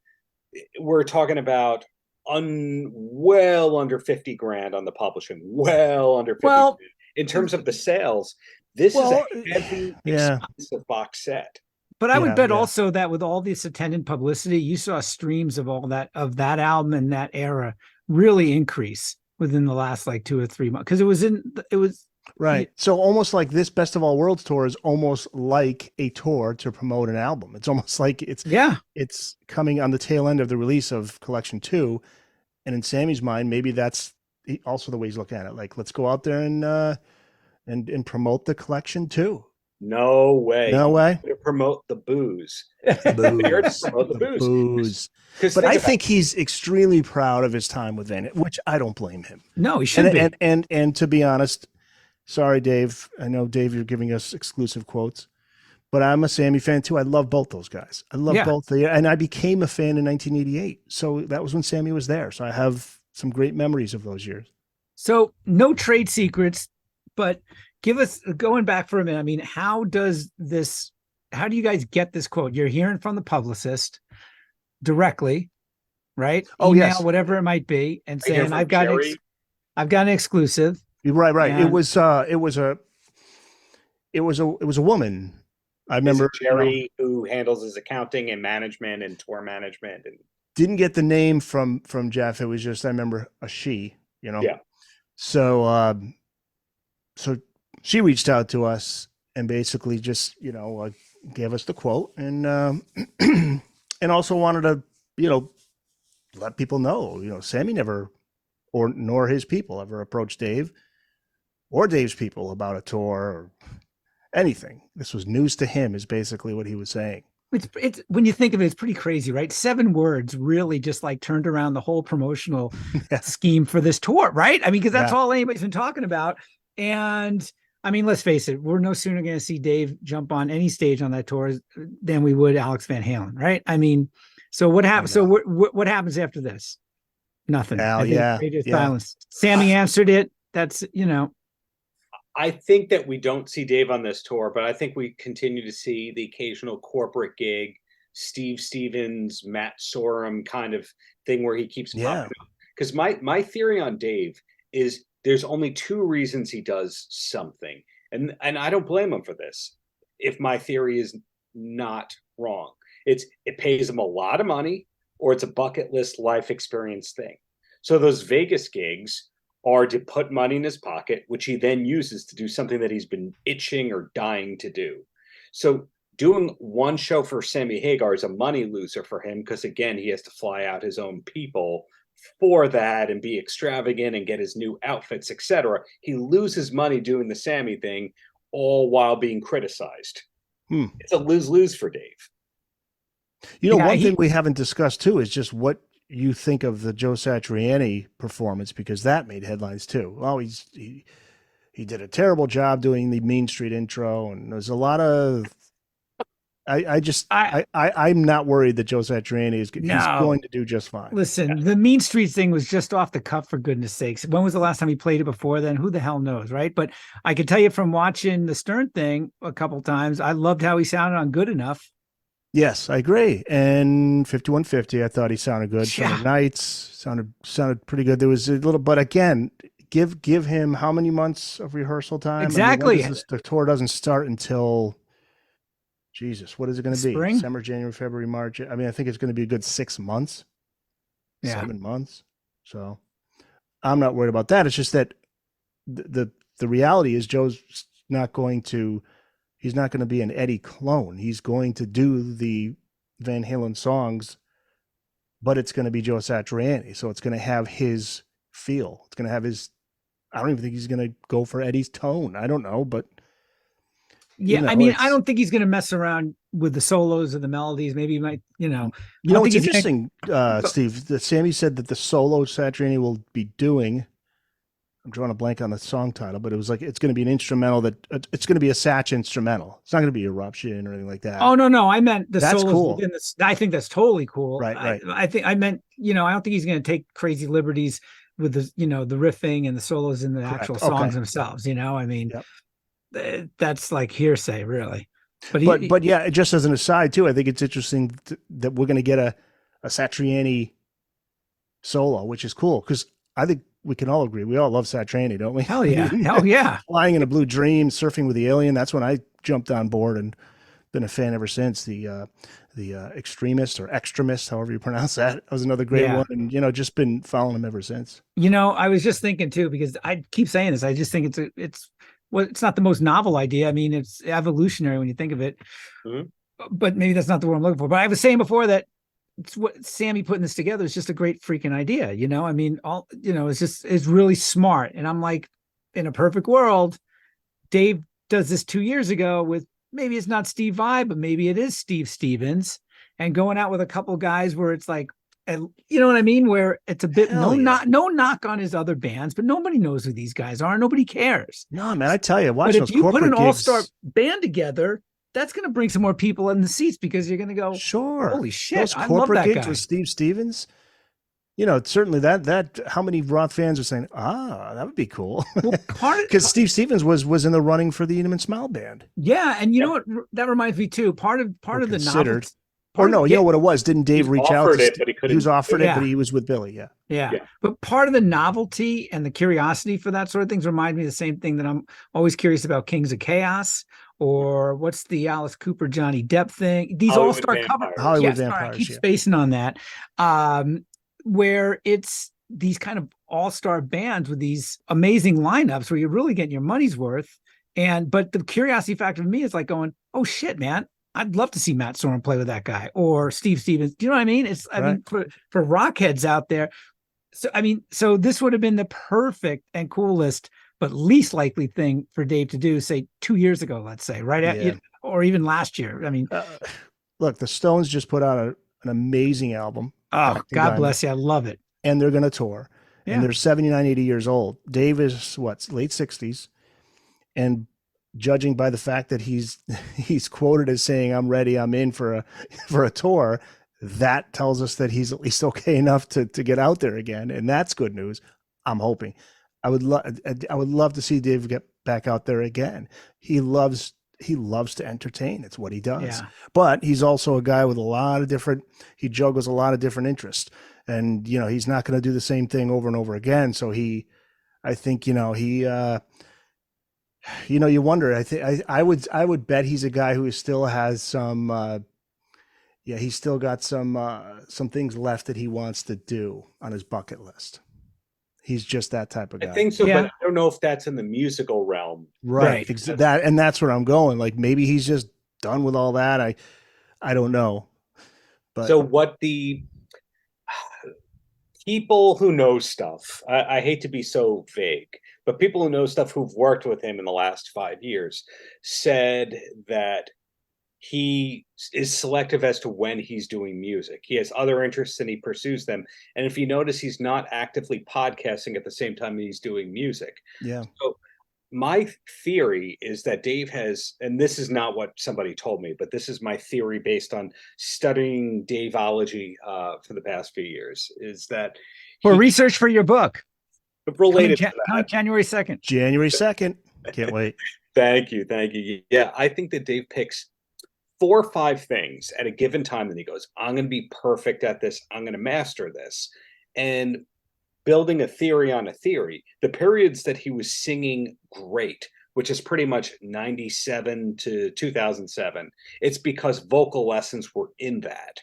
we're talking about well under 50 grand on the publishing. Well under 50 grand. In terms of the sales, this is a heavy, expensive box set. But I would bet also that with all this attendant publicity, you saw streams of all that, of that album and that era really increase within the last like 2 or 3 months. Because it was right. So almost like this Best of All Worlds tour is almost like a tour to promote an album. It's almost like it's coming on the tail end of the release of Collection 2. And in Sammy's mind, maybe that's also the way he's looking at it. Like, let's go out there and promote the Collection 2. No way. No way. To promote the booze. Booze. But I think he's extremely proud of his time with Van, which I don't blame him. No, he should be. And to be honest, sorry, Dave. I know, Dave, you're giving us exclusive quotes, but I'm a Sammy fan too. I love both those guys. I love both. And I became a fan in 1988. So that was when Sammy was there. So I have some great memories of those years. So no trade secrets, but give us, going back for a minute, I mean, how do you guys get this quote? You're hearing from the publicist directly, right? Oh, email, yes. whatever it might be, and saying, I've got an exclusive. Right. And it was a woman. I remember Jerry, who handles his accounting and management and tour management, and didn't get the name from Jeff. It was just, I remember a she, Yeah. So, so she reached out to us and basically just, gave us the quote and also wanted to, let people know, Sammy never, nor his people ever approached Dave or Dave's people about a tour or anything. This was news to him, is basically what he was saying. It's when you think of it, it's pretty crazy, right? 7 words really just like turned around the whole promotional scheme for this tour, right? I mean, because that's all anybody's been talking about. And I mean, let's face it, we're no sooner going to see Dave jump on any stage on that tour than we would Alex Van Halen, right? I mean, so what happens? So what happens after this? Nothing. Radio silence. Sammy answered it. That's, I think that we don't see Dave on this tour, but I think we continue to see the occasional corporate gig, Steve Stevens, Matt Sorum kind of thing where he keeps popping up. Because my theory on Dave is there's only 2 reasons he does something. And I don't blame him for this, if my theory is not wrong. It pays him a lot of money, or it's a bucket list life experience thing. So those Vegas gigs are to put money in his pocket, which he then uses to do something that he's been itching or dying to do. So doing one show for Sammy Hagar is a money loser for him, because again, he has to fly out his own people for that and be extravagant and get his new outfits, etc. He loses money doing the Sammy thing, all while being criticized. It's a lose-lose for Dave. One thing we haven't discussed too is just what you think of the Joe Satriani performance, because that made headlines too. Oh, he did a terrible job doing the Mean Street intro, and there's a lot of. I'm not worried that Joe Satriani he's going to do just fine. Listen, the Mean Streets thing was just off the cuff, for goodness sakes. When was the last time he played it before then? Who the hell knows, right? But I can tell you from watching the Stern thing a couple times, I loved how he sounded on Good Enough. Yes, I agree. And 5150, I thought he sounded good. Summer Nights sounded pretty good. There was a little, but again, give him how many months of rehearsal time? Exactly. The tour doesn't start until, Jesus, what is it going to be? Spring? December, January, February, March. I mean, I think it's going to be a good 6 months. Yeah. 7 months. So I'm not worried about that. It's just that the reality is Joe's not going to. He's not going to be an Eddie clone. He's going to do the Van Halen songs, but it's going to be Joe Satriani. So it's going to have his feel. It's going to have his, I don't even think he's going to go for Eddie's tone. I don't know, but. Yeah, I mean, I don't think he's going to mess around with the solos or the melodies. Maybe he might, what's interesting, Steve, that Sammy said that the solo Satriani will be doing, I'm drawing a blank on the song title, but it was like, it's going to be an instrumental it's going to be a Satch instrumental. It's not going to be Eruption or anything like that. Oh, no. I meant the solos cool. within this. I think that's totally cool. Right. I think I meant, I don't think he's going to take crazy liberties with the, the riffing and the solos in the actual songs themselves. I mean, that's like hearsay, really. But yeah, just as an aside too, I think it's interesting that we're going to get a Satriani solo, which is cool, because I think we can all agree we all love Satriani, don't we? Hell yeah. Flying in a Blue Dream, Surfing with the Alien. That's when I jumped on board and been a fan ever since. The Extremist or Extremist, however you pronounce that, was another great one, and just been following him ever since. I was just thinking too, because I keep saying this, I just think it's not the most novel idea. I mean, it's evolutionary when you think of it, but maybe that's not the word I'm looking for. But I was saying before that it's what Sammy putting this together is just a great freaking idea. I mean, it's really smart. And I'm like, in a perfect world, Dave does this 2 years ago with, maybe it's not Steve Vai, but maybe it is Steve Stevens, and going out with a couple guys where it's like, and you know what I mean? Where it's a bit, no knock on his other bands, but nobody knows who these guys are. Nobody cares. No, man, I tell you, watch but those if you put an gigs. all-star band together, that's going to bring some more people in the seats, because you're going to go, sure, holy shit, those I corporate love that gigs guy. with Steve Stevens. Certainly that how many Roth fans are saying, that would be cool. Well, because Steve Stevens was in the running for the Inman Smile Band. Yeah, and what? That reminds me too. Part of the novelty. Or no, you know what it was? Didn't Dave reach out to but he couldn't. He was offered it, but he was with Billy. Yeah. But part of the novelty and the curiosity for that sort of things remind me of the same thing that I'm always curious about Kings of Chaos, or what's the Alice Cooper, Johnny Depp thing. These all-star cover Hollywood Vampires. I keep spacing on that. Where it's these kind of all-star bands with these amazing lineups where you're really getting your money's worth. But the curiosity factor for me is like going, oh shit, man, I'd love to see Matt Sorum play with that guy, or Steve Stevens. Do you know what I mean? I mean, for rock heads out there. So this would have been the perfect and coolest, but least likely thing for Dave to do, say 2 years ago, let's say, or even last year. I mean, look, the Stones just put out an amazing album. Oh, God bless you. I love it. And they're going to tour. Yeah. And they're 79, 80 years old. Dave is late 60s. And judging by the fact that he's quoted as saying, "I'm ready, I'm in for a tour," that tells us that he's at least okay enough to get out there again. And that's good news. I'm hoping. I would love to see Dave get back out there again. He loves to entertain. It's what he does. Yeah. But he's also a guy with he juggles a lot of different interests. And, he's not going to do the same thing over and over again. So you wonder, I would bet he's a guy who still has some, he's still got some things left that he wants to do on his bucket list. He's just that type of guy. I think so, but I don't know if that's in the musical realm. Right. That's where I'm going. Like, maybe he's just done with all that. I don't know. But so what the people who know stuff, I hate to be so vague, but people who know stuff who've worked with him in the last 5 years said that he is selective as to when he's doing music. He has other interests and he pursues them. And if you notice, he's not actively podcasting at the same time he's doing music. Yeah. So my theory is that Dave has, and this is not what somebody told me, but this is my theory based on studying Daveology for the past few years, is that for research for your book related to that. January 2nd. January 2nd. Can't wait. Thank you. Yeah, I think that Dave picks 4 or 5 things at a given time that he goes, I'm going to be perfect at this. I'm going to master this. And building a theory on a theory, the periods that he was singing great, which is pretty much 97 to 2007, it's because vocal lessons were in that.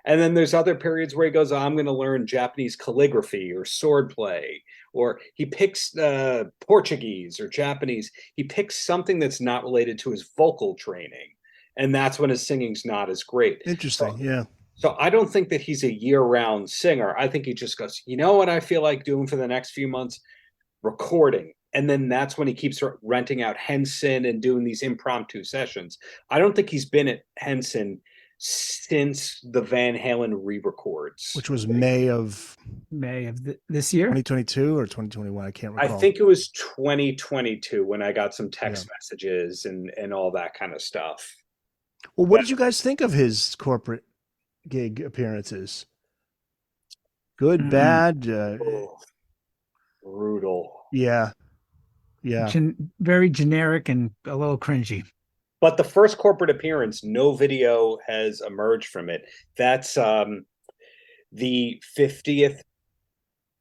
And then there's other periods where he goes, I'm going to learn Japanese calligraphy or swordplay, or he picks Portuguese or Japanese. He picks something that's not related to his vocal training. And that's when his singing's not as great. Interesting. Yeah. So I don't think that he's a year-round singer. I think he just goes, you know what I feel like doing for the next few months? Recording. And then that's when he keeps renting out Henson and doing these impromptu sessions. I don't think he's been at Henson since the Van Halen re-records. Which was May of this year? 2022 or 2021? I can't recall. I think it was 2022 when I got some text messages and all that kind of stuff. Well, what did you guys think of his corporate gig appearances? Good, bad? Brutal. Yeah. Very generic and a little cringy. But the first corporate appearance, no video has emerged from it. That's the 40th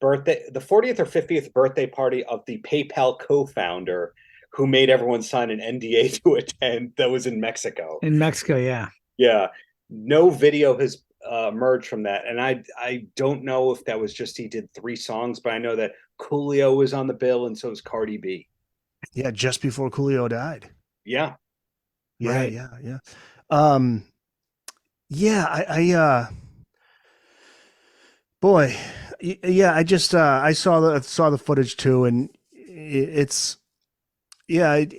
or 50th birthday party of the PayPal co-founder who made everyone sign an NDA to attend. That was in Mexico. In Mexico, yeah. Yeah. No video has emerged from that. And I don't know if that was just he did 3 songs, but I know that Coolio was on the bill and so was Cardi B. Yeah, just before Coolio died. Yeah. Yeah, right. yeah. I just I saw the footage too, and it's not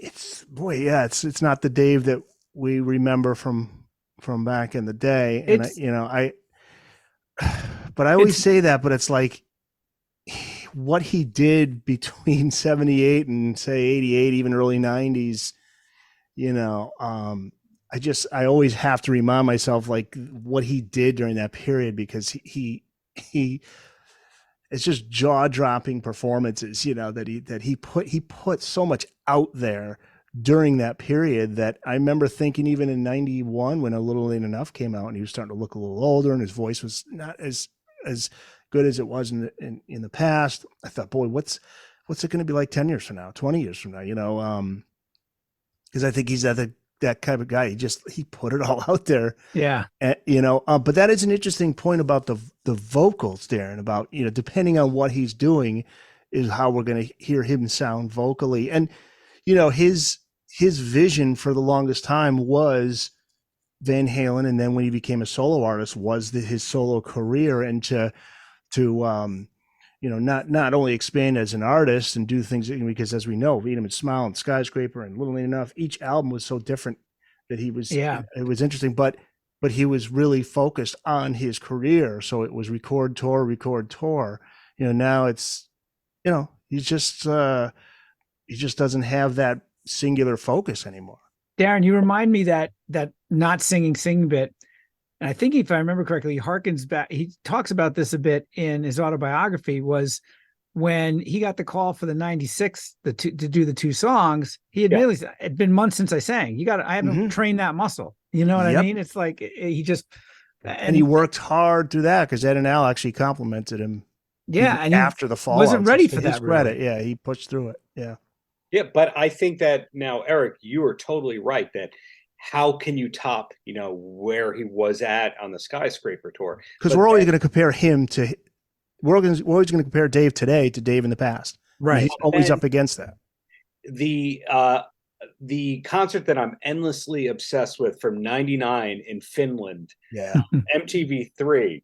the Dave that we remember from back in the day. And but I always say that, but it's like what he did between 78 and say 88, even early 90s, I always have to remind myself like what he did during that period, because he it's just jaw-dropping performances, that he put so much out there during that period that I remember thinking even in 91 when A Little Ain't Enough came out and he was starting to look a little older and his voice was not as good as it was in the past. I thought, boy, what's it going to be like 10 years from now, 20 years from now, because I think he's that kind of guy. He put it all out there. Yeah. But that is an interesting point about the vocals, Darren, about, depending on what he's doing is how we're going to hear him sound vocally. And, his vision for the longest time was Van Halen. And then when he became a solo artist was his solo career, and to not only expand as an artist and do things, because as we know, Beat 'Em and Smile and Skyscraper and Little Ain't Enough, each album was so different that it was interesting, but he was really focused on his career. So it was record tour. Now it's, he just doesn't have that singular focus anymore. Darren, you remind me that not sing bit. And I think if I remember correctly, he harkens back. He talks about this a bit in his autobiography, was when he got the call for the 96 to do the 2 songs. He admittedly said, it'd been months since I sang. I haven't trained that muscle. You know what I mean? It's like he just, and he worked hard through that, because Ed and Al actually complimented him. Yeah. And after the fall, wasn't ready for that. Credit. Really. Yeah. He pushed through it. Yeah. Yeah. But I think that now, Eric, you are totally right that how can you top, where he was at on the Skyscraper tour? Because we're always going to compare him to, we're always going to compare Dave today to Dave in the past. Right. And he's always up against that. The concert that I'm endlessly obsessed with from '99 in Finland, yeah, MTV3,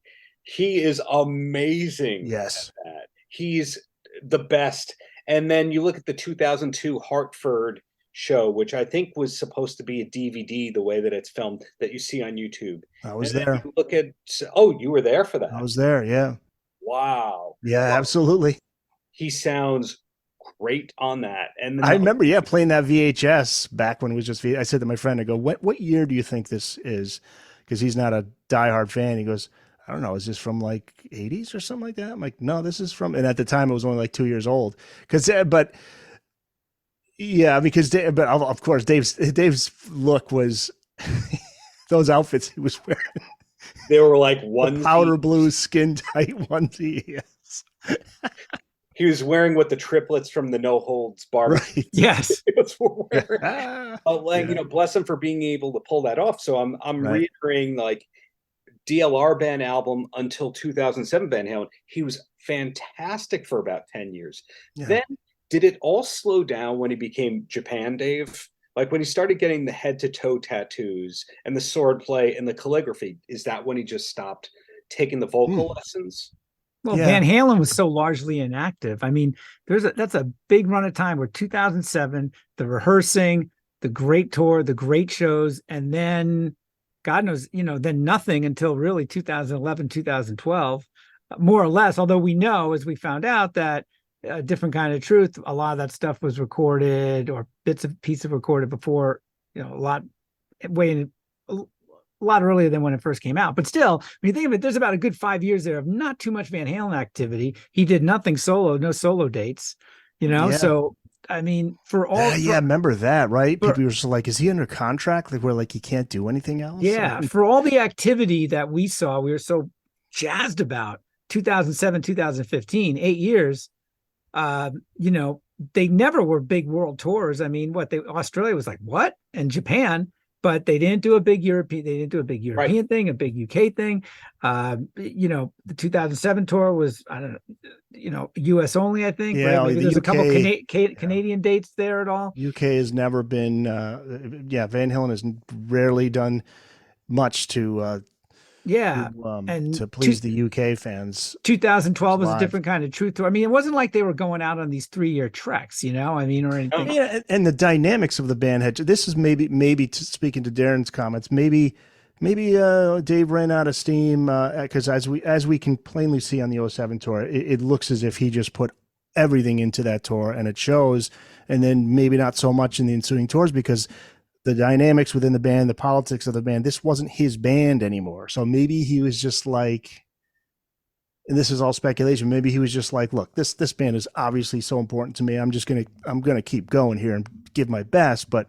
He is amazing. Yes. At that. He's the best. And then you look at the 2002 Hartford show, which I think was supposed to be a DVD, the way that it's filmed, that you see on YouTube. I was and there. You look at, oh, you were there for that. I was there. Yeah. Wow. Yeah, absolutely. He sounds great on that. And I remember, playing that VHS back when it was just I said to my friend, I go, what year do you think this is? Because he's not a diehard fan. He goes, I don't know, is this from like 80s or something like that? I'm like, no, this is from, and at the time it was only like 2 years old. But of course, Dave's look was those outfits he was wearing. They were like onesie. Powder blue skin tight onesie. Yes. He was wearing what the triplets from the No Holds Barred. Right. Yes. wearing. Bless him for being able to pull that off. So I'm right. reiterating, like, DLR band album until 2007 Van Halen. He was fantastic for about 10 years. Yeah. Then did it all slow down when he became Japan Dave? Like when he started getting the head to toe tattoos and the sword play and the calligraphy, is that when he just stopped taking the vocal lessons? Well, Van Halen was so largely inactive. I mean, that's a big run of time where 2007, the rehearsing, the great tour, the great shows, and then God knows, then nothing until really 2011, 2012, more or less. Although we know, as we found out, that A Different Kind of Truth, a lot of that stuff was recorded or pieces recorded before, a lot earlier than when it first came out. But still, when you think of it, there's about a good 5 years there of not too much Van Halen activity. He did nothing solo, no solo dates, So, I mean, I remember that, right? People were just like, is he under contract? Like, where like he can't do anything else? Yeah, for all the activity that we saw, we were so jazzed about 2007, 2015, 8 years. They never were big world tours. I mean, Australia was like, what? And Japan, but they didn't do a big European thing, a big UK thing. The 2007 tour was, I don't know, US only, I think. Yeah, right? Maybe there's a couple Canadian dates there at all. UK has never been, Van Halen has rarely done much to please the UK fans. 2012 was A Different Kind of Truth tour. I mean, it wasn't like they were going out on these 3-year treks, or anything. Yeah, and the dynamics of the band this is maybe speaking to Darren's comments, maybe Dave ran out of steam because as we can plainly see on the 07 tour, it looks as if he just put everything into that tour, and it shows. And then maybe not so much in the ensuing tours because the dynamics within the band, the politics of the band, this wasn't his band anymore. So maybe he was just like, and this is all speculation, maybe he was just like, look, this band is obviously so important to me. I'm going to keep going here and give my best, but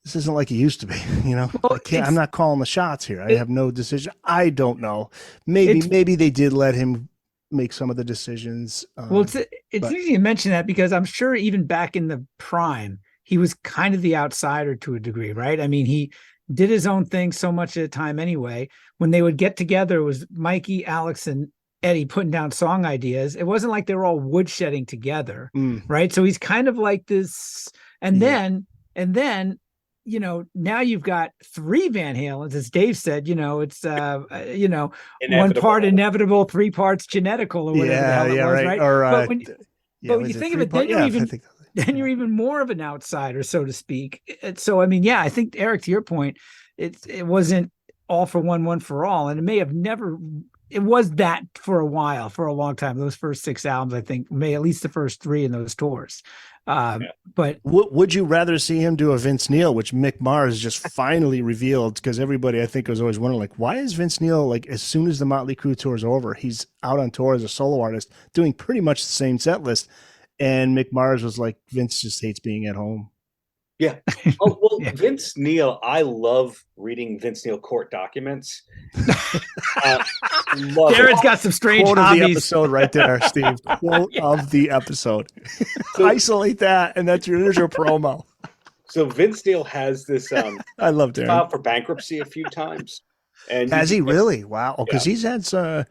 this isn't like it used to be, Well, I'm not calling the shots here. I have no decision. I don't know. Maybe they did let him make some of the decisions. It's easy to mention that because I'm sure even back in the prime, he was kind of the outsider to a degree, right? I mean, he did his own thing so much at a time anyway. When they would get together, it was Mikey, Alex, and Eddie putting down song ideas. It wasn't like they were all woodshedding together, right? So he's kind of like this. And then, now you've got 3 Van Halens, as Dave said, it's, one part inevitable, 3 parts genetical or whatever the hell it was, right? Or, but when you think of it, then you're even more of an outsider, so to speak. So, I mean, I think, Eric, to your point, it wasn't all for one for all. And it may have never, it was that for a while, for a long time. Those first 6 albums, I think, at least the first 3 in those tours. But would you rather see him do a Vince Neil, which Mick Mars just finally revealed? Because everybody, I think, was always wondering, like, why is Vince Neil, like, as soon as the Motley Crue tour is over, he's out on tour as a solo artist, doing pretty much the same set list. And Mick Mars was like, Vince just hates being at home. Yeah. Oh, well, yeah. Vince Neil, I love reading Vince Neil court documents. Darren's got some strange quote hobbies. Of the episode right there, Steve. Quote of the episode. So, isolate that, and there's your promo. So Vince Neil has this. I love Darren. Filed for bankruptcy a few times. And has he really? Wow. Because he's had how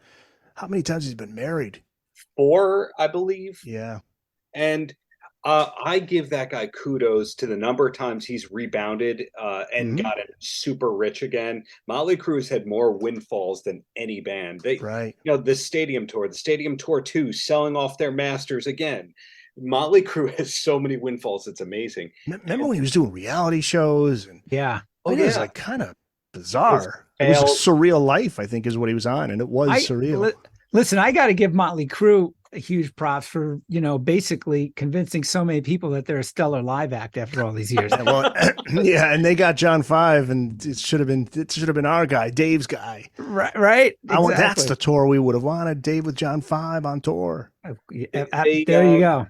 many times he's been married? 4, I believe. Yeah. And I give that guy kudos to the number of times he's rebounded and got it super rich again. Motley Crue's had more windfalls than any band. Right. The Stadium Tour 2, selling off their masters again. Motley Crue has so many windfalls. It's amazing. Remember when he was doing reality shows? And yeah. It was like kind of bizarre. It was a surreal life, I think, is what he was on. And it was surreal. Listen, I got to give Motley Crue a huge props for, basically convincing so many people that they're a stellar live act after all these years. Yeah. And they got John 5, and it should have been our guy, Dave's guy. Right. Exactly. That's the tour we would have wanted. Dave with John 5 on tour. There you go.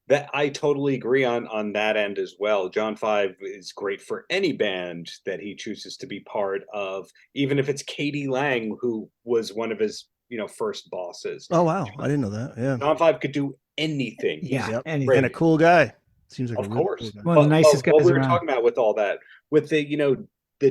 That I totally agree on that end as well. John 5 is great for any band that he chooses to be part of, even if it's Katie Lang, who was one of his first bosses. Oh wow, I didn't know that. Yeah, John 5 could do anything. Yeah, anything. And a cool guy. Seems like of course. Cool guy. One of the nicest guys what we were around. talking about with all that, with the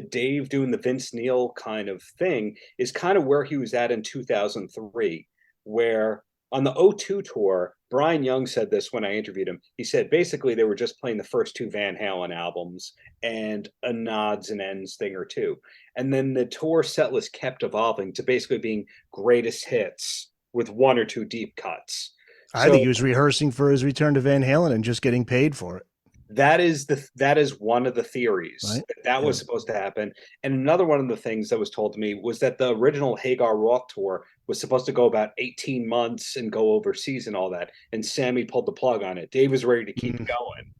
Dave doing the Vince Neil kind of thing, is kind of where he was at in 2003, where on the O2 tour, Brian Young said this when I interviewed him. He said basically they were just playing the first 2 Van Halen albums and a nods and ends thing or two. And then the tour set list kept evolving to basically being greatest hits with 1 or 2 deep cuts. I think he was rehearsing for his return to Van Halen and just getting paid for it. That is one of the theories, right? That was supposed to happen. And another one of the things that was told to me was that the original Hagar Roth tour was supposed to go about 18 months and go overseas and all that. And Sammy pulled the plug on it. Dave was ready to keep going.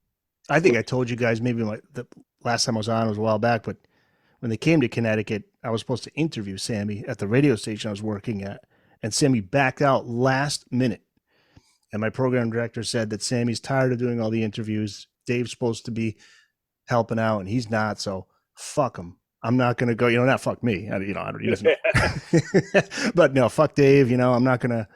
I think I told you guys maybe the last time I was on was a while back, but when they came to Connecticut, I was supposed to interview Sammy at the radio station I was working at, and Sammy backed out last minute. And my program director said that Sammy's tired of doing all the interviews. Dave's supposed to be helping out, and he's not. So fuck him. I'm not going to go. Not fuck me. He doesn't. But no, fuck Dave. I'm not going to.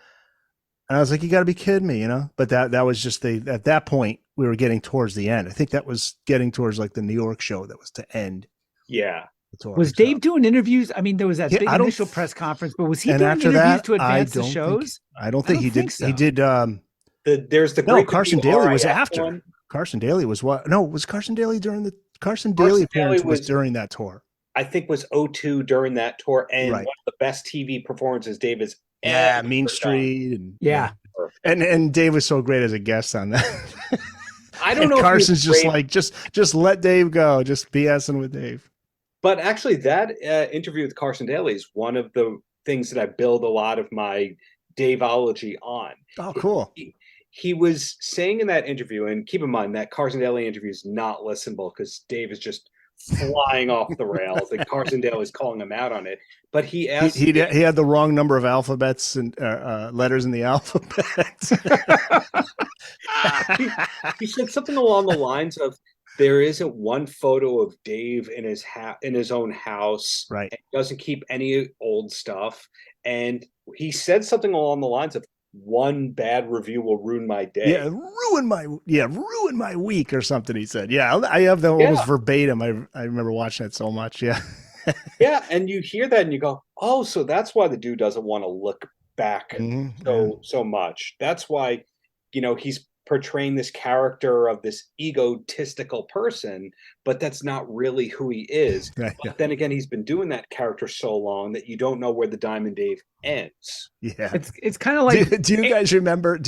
And I was like, you got to be kidding me, But that was just at that point we were getting towards the end. I think that was getting towards like the New York show that was to end. Yeah. Was Dave doing interviews? I mean, there was that big initial press conference, but was he doing interviews to advance the shows? I don't think he did. So. He did. There's the great Carson Daly was after. One. Carson Daly was what? No, was Carson Daly during the Carson Daly appearance was during that tour? I think was O2 during that tour, and one of the best TV performances Dave has ever Mean Street, and Dave was so great as a guest on that. I don't know. Carson's just like just let Dave go, just BSing with Dave. But actually, that interview with Carson Daly is one of the things that I build a lot of my Daveology on. Oh, cool. He was saying in that interview, and keep in mind that Carson Daly interview is not listenable because Dave is just flying off the rails, and Carson Daly is calling him out on it. But he asked, he had the wrong number of alphabets and letters in the alphabet. he said something along the lines of, "There isn't one photo of Dave in his own house. Right, and he doesn't keep any old stuff." And he said something along the lines of, "One bad review will ruin my day." Yeah, ruin my week or something. He said, "Yeah, I have the almost verbatim." I remember watching it so much. Yeah, yeah, and you hear that and you go, "Oh, so that's why the dude doesn't want to look back so much. That's why, he's portraying this character of this egotistical person, but that's not really who he is." Right, but then again, he's been doing that character so long that you don't know where the Diamond Dave ends. Yeah, it's kind of like. Do you guys remember?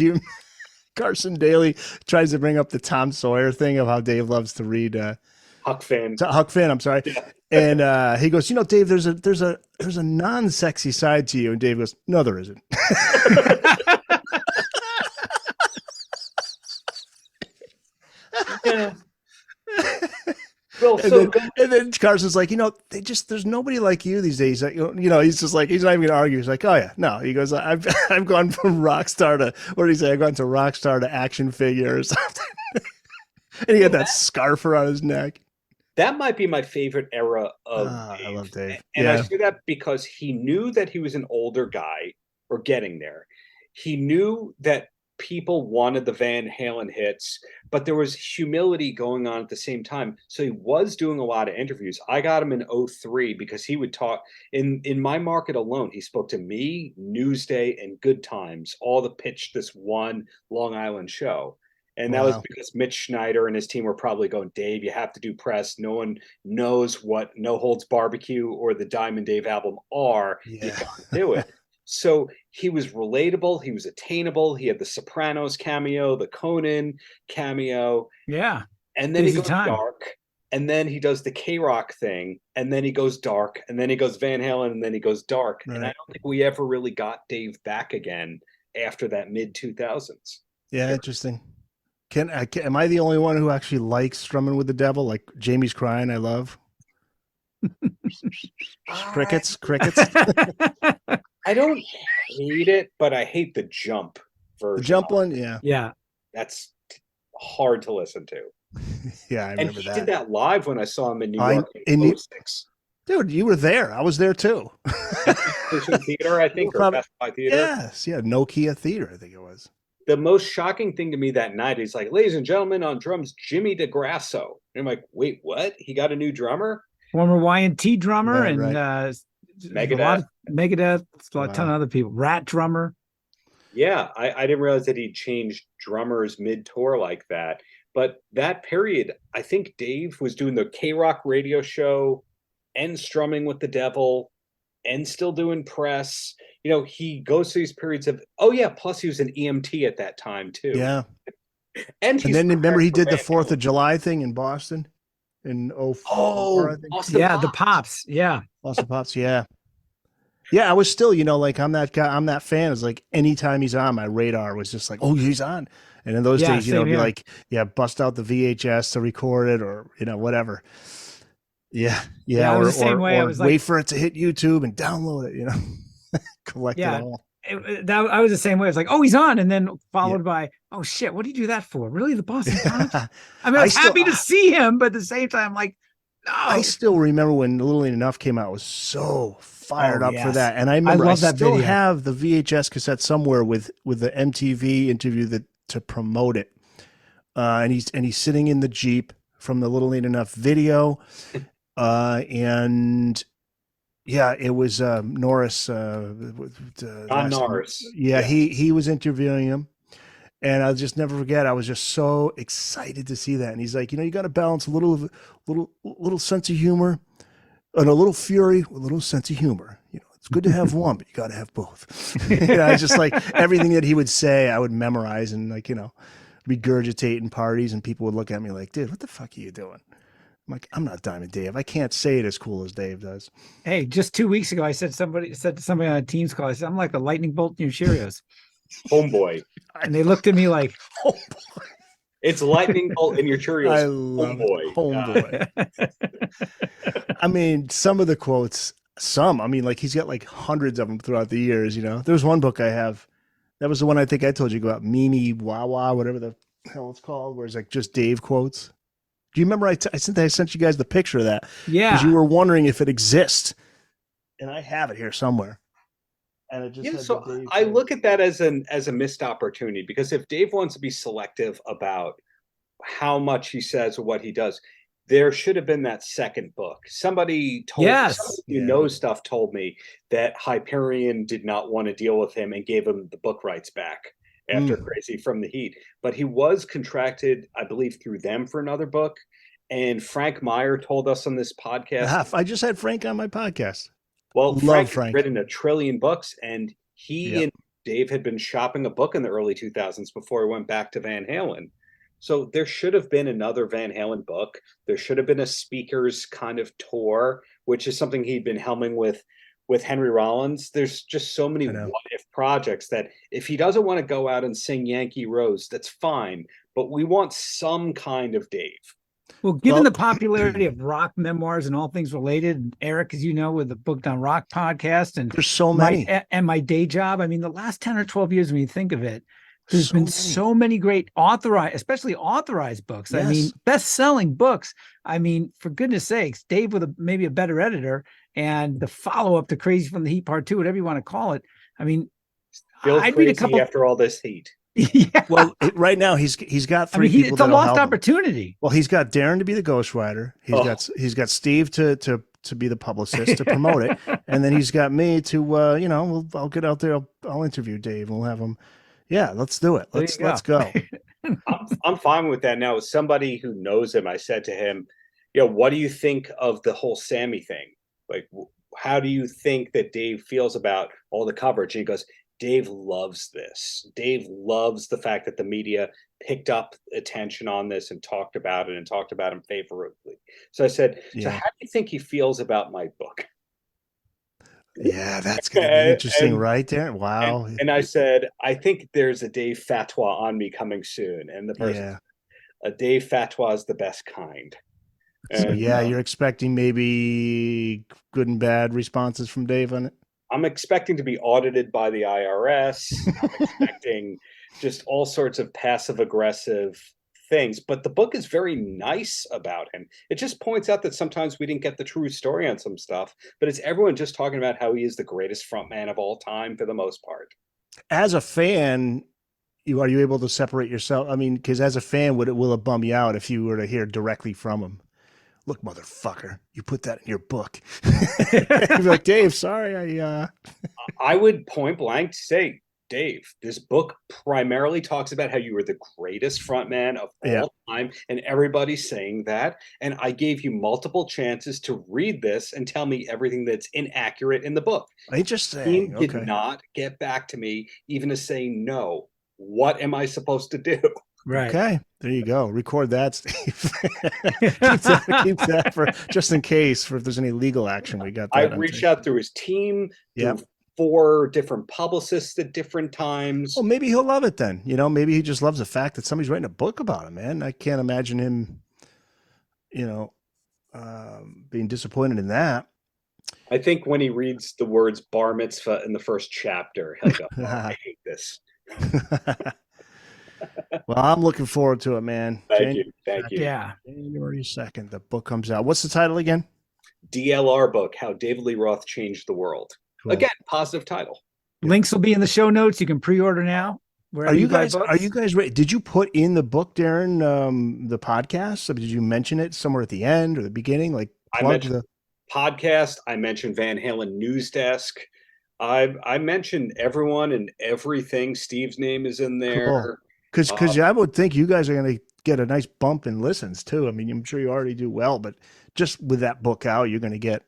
Carson Daly tries to bring up the Tom Sawyer thing of how Dave loves to read Huck Finn. I'm sorry. Yeah. And he goes, Dave, there's a non-sexy side to you, and Dave goes, "No, there isn't." Yeah. And then Carson's like, there's nobody like you these days. He's just like, he's not even gonna argue. He's like, "Oh yeah, no." He goes, I've gone from rock star to, what did he say? I've gone to rock star to action figure or something. And he had that scarf around his neck. That might be my favorite era of Dave. I love Dave. And I say that because he knew that he was an older guy, or getting there. He knew that people wanted the Van Halen hits, but there was humility going on at the same time. So he was doing a lot of interviews. I got him in 2003 because he would talk in my market alone. He spoke to me, Newsday, and Good Times, all to pitch this one Long Island show. And that was because Mitch Schneider and his team were probably going, Dave, you have to do press. No one knows what No Holds Barbecue or the Diamond Dave album are. Yeah. You gotta do it. So he was relatable. He was attainable. He had the Sopranos cameo, the Conan cameo. Yeah. And then he goes dark. And then he does the K-Rock thing. And then he goes dark. And then he goes Van Halen. And then he goes dark. Right. And I don't think we ever really got Dave back again after that mid-2000s. Yeah, interesting. Am I the only one who actually likes Strumming with the Devil? Like Jamie's Crying, I love. Crickets. I don't hate it, but I hate the jump version. The jump one, yeah. Yeah. That's hard to listen to. Yeah, I remember that. And he did that live when I saw him in New York in 2006. Dude, you were there. I was there too. Theater, I think, or Best Buy Theater. Yes, yeah, Nokia Theater, I think it was. The most shocking thing to me that night is like, ladies and gentlemen, on drums, Jimmy DeGrasso. And I'm like, wait, what? He got a new drummer? Former Y&T drummer Right, and Megadeth. Megadeth, a ton of other people. Rat drummer. Yeah, I didn't realize that he changed drummers mid-tour like that. But that period, I think Dave was doing the K-Rock radio show and Strumming with the Devil and still doing press. You know, he goes through these periods of, plus he was an EMT at that time too. Yeah. And then remember he did the 4th of July thing in Boston in 2004, I think. Austin Pops. The Pops. Yeah. Austin Pops, yeah. Yeah, I was still, like I'm that guy, I'm that fan. It's like anytime he's on, my radar was just like, oh, he's on. And in those days, it'd be like, bust out the VHS to record it or, whatever. Yeah. Yeah. I was the same way. I was wait for it to hit YouTube and download it, collect it all. I was the same way. It's like, oh, he's on. And then followed by, oh shit, what did you do that for? Really? The Boston Pops? I mean, I was happy to see him, but at the same time, like, no. I still remember when Little Ain't Enough came out. I was so fired up for that. And I remember I still have the VHS cassette somewhere with the MTV interview to promote it. And he's sitting in the Jeep from the Little Ain't Enough video. And yeah, it was Norris. Norris. Yeah, he was interviewing him. And I'll just never forget. I was just so excited to see that. And he's like, you got to balance a little sense of humor and a little fury with a little sense of humor. It's good to have one, but you got to have both. It's just like everything that he would say, I would memorize and regurgitate in parties. And people would look at me like, dude, what the fuck are you doing? I'm like, I'm not Diamond Dave. I can't say it as cool as Dave does. Hey, just 2 weeks ago, I said to somebody on a Teams call, I said, I'm like a lightning bolt in your Cheerios. Homeboy. And they looked at me like, homeboy. It's lightning bolt in your Cheerios. I love homeboy. I mean, some of the quotes, he's got hundreds of them throughout the years, There's one book I have. That was the one I think I told you about, Mimi Wawa, whatever the hell it's called, where it's just Dave quotes. Do you remember I sent you guys the picture of that? Yeah. Because you were wondering if it exists. And I have it here somewhere. And it just so I look at that as a missed opportunity, because if Dave wants to be selective about how much he says or what he does, there should have been that second book. Somebody told stuff told me that Hyperion did not want to deal with him and gave him the book rights back after Crazy from the Heat. But he was contracted, I believe, through them for another book. And Frank Meyer told us on this podcast. I just had Frank on my podcast. Well, Frank had written 1 trillion books, and he and Dave had been shopping a book in the early 2000s before he went back to Van Halen. So there should have been another Van Halen book. There should have been a speakers kind of tour, which is something he'd been helming with Henry Rollins. There's just so many what-if projects that if he doesn't want to go out and sing Yankee Rose, that's fine. But we want some kind of Dave. Well, given the popularity of rock memoirs and all things related, and Eric, as you know, with the Booked on Rock podcast, and there's so many, and my day job. I mean, the last 10 or 12 years, when you think of it, there's been so many great especially authorized books. Yes. I mean, best-selling books. I mean, for goodness sakes, Dave with maybe a better editor, and the follow-up to Crazy from the Heat Part 2, whatever you want to call it. I mean, I'd read a couple after all this heat. Yeah. Well, right now he's got 3 people. It's a lost opportunity. Well, he's got Darren to be the ghostwriter. He's got Steve to be the publicist to promote it, and then he's got me to I'll get out there. I'll interview Dave. We'll have him. Yeah, let's do it. Let's go. I'm fine with that. Now, as somebody who knows him, I said to him, what do you think of the whole Sammy thing? Like, how do you think that Dave feels about all the coverage? And he goes, Dave loves this. Dave loves the fact that the media picked up attention on this and talked about it and talked about him favorably. So I said, so how do you think he feels about my book? Yeah, that's going to be interesting, right there. Wow. And I said, I think there's a Dave fatwa on me coming soon. And the person, a Dave fatwa is the best kind. So you're expecting maybe good and bad responses from Dave on it? I'm expecting to be audited by the IRS. I'm expecting just all sorts of passive aggressive things, but the book is very nice about him. It just points out that sometimes we didn't get the true story on some stuff, but it's everyone just talking about how he is the greatest frontman of all time for the most part. As a fan, are you able to separate yourself? I mean, because as a fan, will it bum you out if you were to hear directly from him? Look, motherfucker, you put that in your book. You'd be like, Dave, sorry. I would point blank say, Dave, this book primarily talks about how you were the greatest frontman of all time, and everybody's saying that. And I gave you multiple chances to read this and tell me everything that's inaccurate in the book. Interesting. He did not get back to me, even to say no. What am I supposed to do? Right. Okay. There you go. Record that, Steve. keep that for just in case if there's any legal action. We got that. I reached out through his team, through 4 different publicists at different times. Well, maybe he'll love it then. Maybe he just loves the fact that somebody's writing a book about him, man. I can't imagine him, being disappointed in that. I think when he reads the words bar mitzvah in the first chapter, he'll go, I hate this. Well, I'm looking forward to it, man. Thank you. Yeah. January 2nd, the book comes out. What's the title again? DLR book, How David Lee Roth Changed the World. Cool. Again, positive title. Links will be in the show notes. You can pre-order now. Are you guys ready? Did you put in the book, Darren, the podcast? Did you mention it somewhere at the end or the beginning? Like I mentioned the podcast. I mentioned Van Halen News Desk. I mentioned everyone and everything. Steve's name is in there. Cool. Because I would think you guys are going to get a nice bump in listens too. I mean, I'm sure you already do well, but just with that book out, you're going to get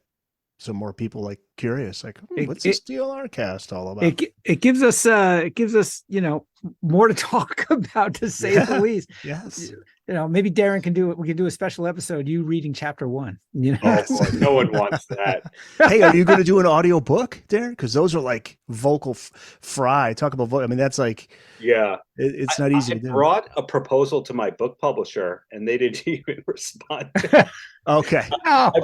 some more people like curious, like what's this DLR cast all about? It gives us more to talk about, to say the least. Yes. Maybe Darren can do it. We can do a special episode, you reading chapter 1. Oh, boy, no one wants that. Hey, are you going to do an audio book, Darren? Because those are like vocal fry. Talk about vocal. I mean, that's like, it's not easy to do. I brought a proposal to my book publisher and they didn't even respond. Okay. I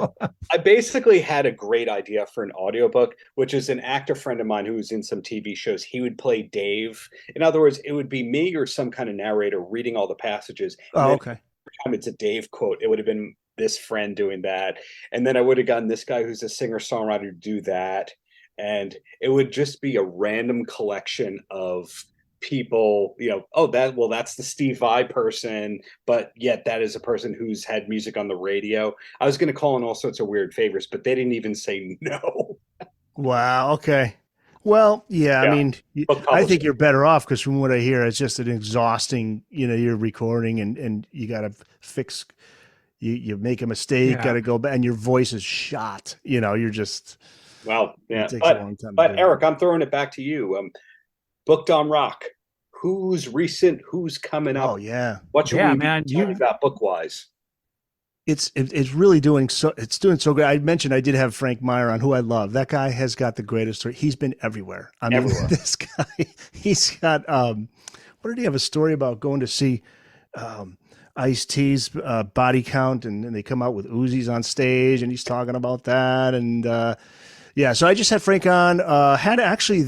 basically had a great idea for an audiobook, which is an actor friend of mine who was in some TV shows. He would play Dave. In other words, it would be me or some kind of narrator reading all the passages. Okay. Every time it's a Dave quote, it would have been this friend doing that. And then I would have gotten this guy who's a singer-songwriter to do that. And it would just be a random collection of people, that's the Steve Vai person, but yet that is a person who's had music on the radio. I was going to call in all sorts of weird favors, but they didn't even say no. Wow. Okay. Well, I mean, I think you're better off because from what I hear, it's just an exhausting, you're recording and you got to fix, you make a mistake, got to go back and your voice is shot, you're just, it takes a long time. But Eric, I'm throwing it back to you. Booked on Rock. Who's recent? Who's coming up? Oh yeah. What should we talk about book wise? It's really doing so. It's doing so good. I mentioned I did have Frank Meyer on, who I love. That guy has got the greatest story. He's been everywhere. I mean, this guy. He's got. What did he have a story about going to see Ice-T's Body Count, and they come out with Uzis on stage, and he's talking about that, and So I just had Frank on. Had actually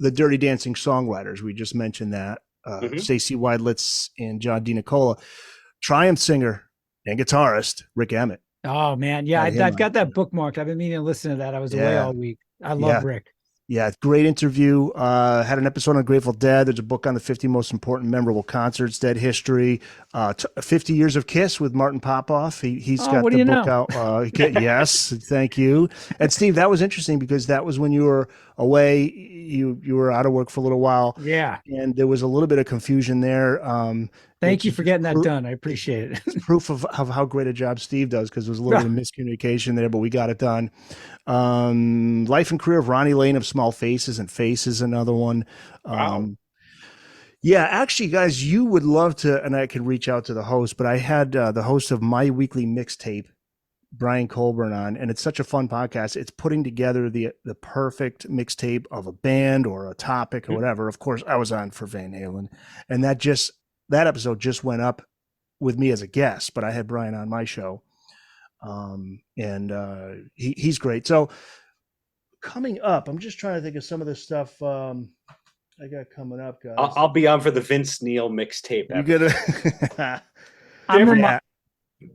the Dirty Dancing songwriters. We just mentioned that. Stacey Weidlitz and John DiNicola. Triumph singer and guitarist Rick Emmett. Oh man, I've got that bookmarked. I've been meaning to listen to that. I was away all week. I love Rick. Yeah, great interview. Had an episode on Grateful Dead. There's a book on the 50 most important memorable concerts, Dead History. 50 Years of Kiss with Martin Popoff. He's got what do the you book know? out. Yes, thank you. And Steve, that was interesting because that was when you were away. You were out of work for a little while. Yeah. And there was a little bit of confusion there. Thank you for getting that done. I appreciate it. It's proof of how great a job Steve does, because there was a little bit of miscommunication there, but we got it done. Life and Career of Ronnie Lane of Small Faces, and Faces, another one. Wow. Yeah, actually, guys, you would love to, and I could reach out to the host, but I had the host of My Weekly Mixtape, Brian Colburn, on, and it's such a fun podcast. It's putting together the perfect mixtape of a band or a topic or whatever. Of course, I was on for Van Halen, and that episode just went up with me as a guest, but I had Brian on my show. He's great. So coming up, I'm just trying to think of some of the stuff I got coming up, guys. I'll be on for the Vince Neil mixtape. You gotta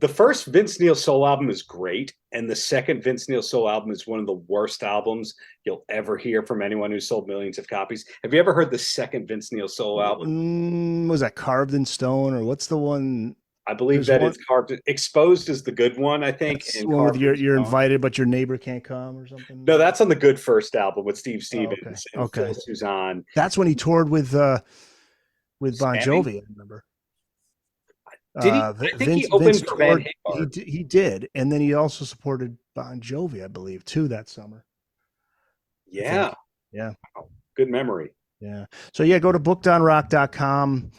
the first Vince Neil solo album is great, and the second Vince Neil solo album is one of the worst albums you'll ever hear from anyone who sold millions of copies. Have you ever heard the second Vince Neil solo album? Was that Carved in Stone, or what's the one? I believe it's Carved. Exposed is the good one, I think. And one with you're invited, but your neighbor can't come, or something. No, that's on the good first album with Steve Stevens and Phil Suzanne. That's when he toured with Bon Jovi, I remember. Did he? I think he opened for Van Hagar. He did, and then he also supported Bon Jovi, I believe, too, that summer. Yeah. Yeah. Wow. Good memory. Yeah. So yeah, go to bookdownrock.com.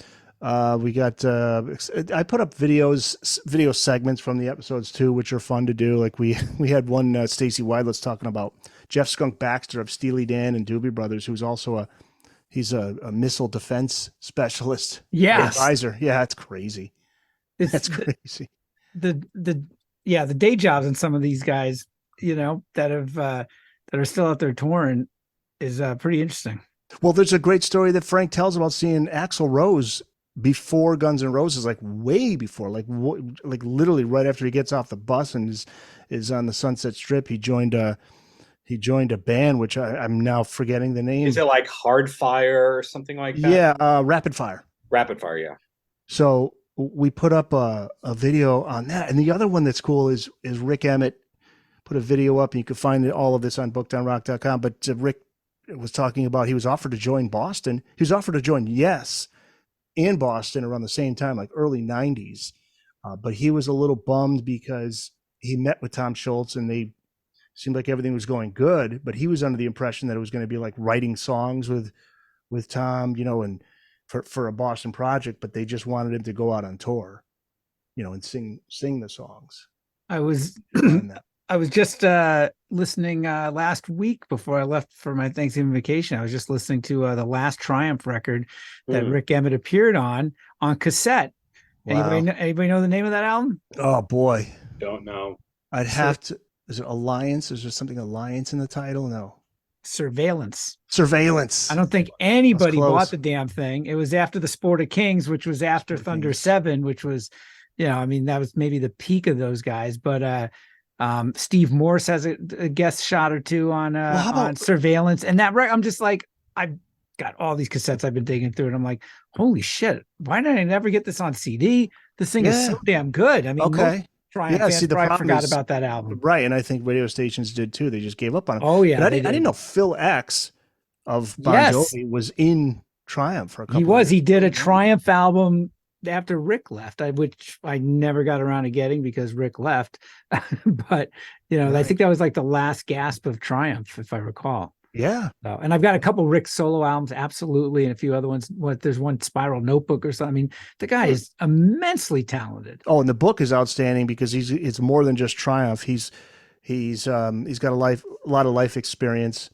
We got I put up video segments from the episodes too, which are fun to do. Like we had Stacey Weidlitz talking about Jeff Skunk Baxter of Steely Dan and Doobie Brothers, who's also he's a missile defense specialist. Yes. Advisor. Yeah, it's crazy. That's crazy. The day jobs in some of these guys, that are still out there touring is pretty interesting. Well, there's a great story that Frank tells about seeing Axl Rose before Guns N' Roses, like way before, like literally right after he gets off the bus and is on the Sunset Strip. He joined a band, which I'm now forgetting the name. Is it like Hardfire or something like that? Yeah, Rapid Fire. Rapid Fire, yeah. So we put up a video on that, and the other one that's cool is Rick Emmett put a video up, and you can find all of this on bookdownrock.com. But Rick was talking about he was offered to join Boston. He was offered to join Yes in Boston around the same time, like early 90s. But he was a little bummed because he met with Tom Schultz and they seemed like everything was going good, but he was under the impression that it was going to be like writing songs with Tom, and for a Boston project, but they just wanted him to go out on tour, and sing the songs. I was just listening last week before I left for my Thanksgiving vacation. I was just listening to the last Triumph record that Rick Emmett appeared on cassette. Wow. Anybody know the name of that album? Oh boy, don't know. I'd have to. Is it Alliance? Is there something Alliance in the title? No. Surveillance. I don't think anybody bought the damn thing. It was after the Sport of Kings, which was after Thunder 7, which was, that was maybe the peak of those guys. But Steve Morse has a guest shot or two on Surveillance, and that I'm just like, I've got all these cassettes I've been digging through, and I'm like, holy shit, why did I never get this on CD? This thing is so damn good. I mean, okay. The problem forgot about that album, right? And I think radio stations did too. They just gave up on it. Oh yeah, but I didn't know Phil X of Bon Jovi was in Triumph for a couple. He was. He did a Triumph album after Rick left, which I never got around to getting because Rick left. But I think that was like the last gasp of Triumph, if I recall. Yeah. And I've got a couple Rick solo albums, absolutely, and a few other ones. There's one Spiral Notebook or something. I mean, the guy is immensely talented. Oh, and the book is outstanding because it's more than just Triumph. He's got a lot of life experience,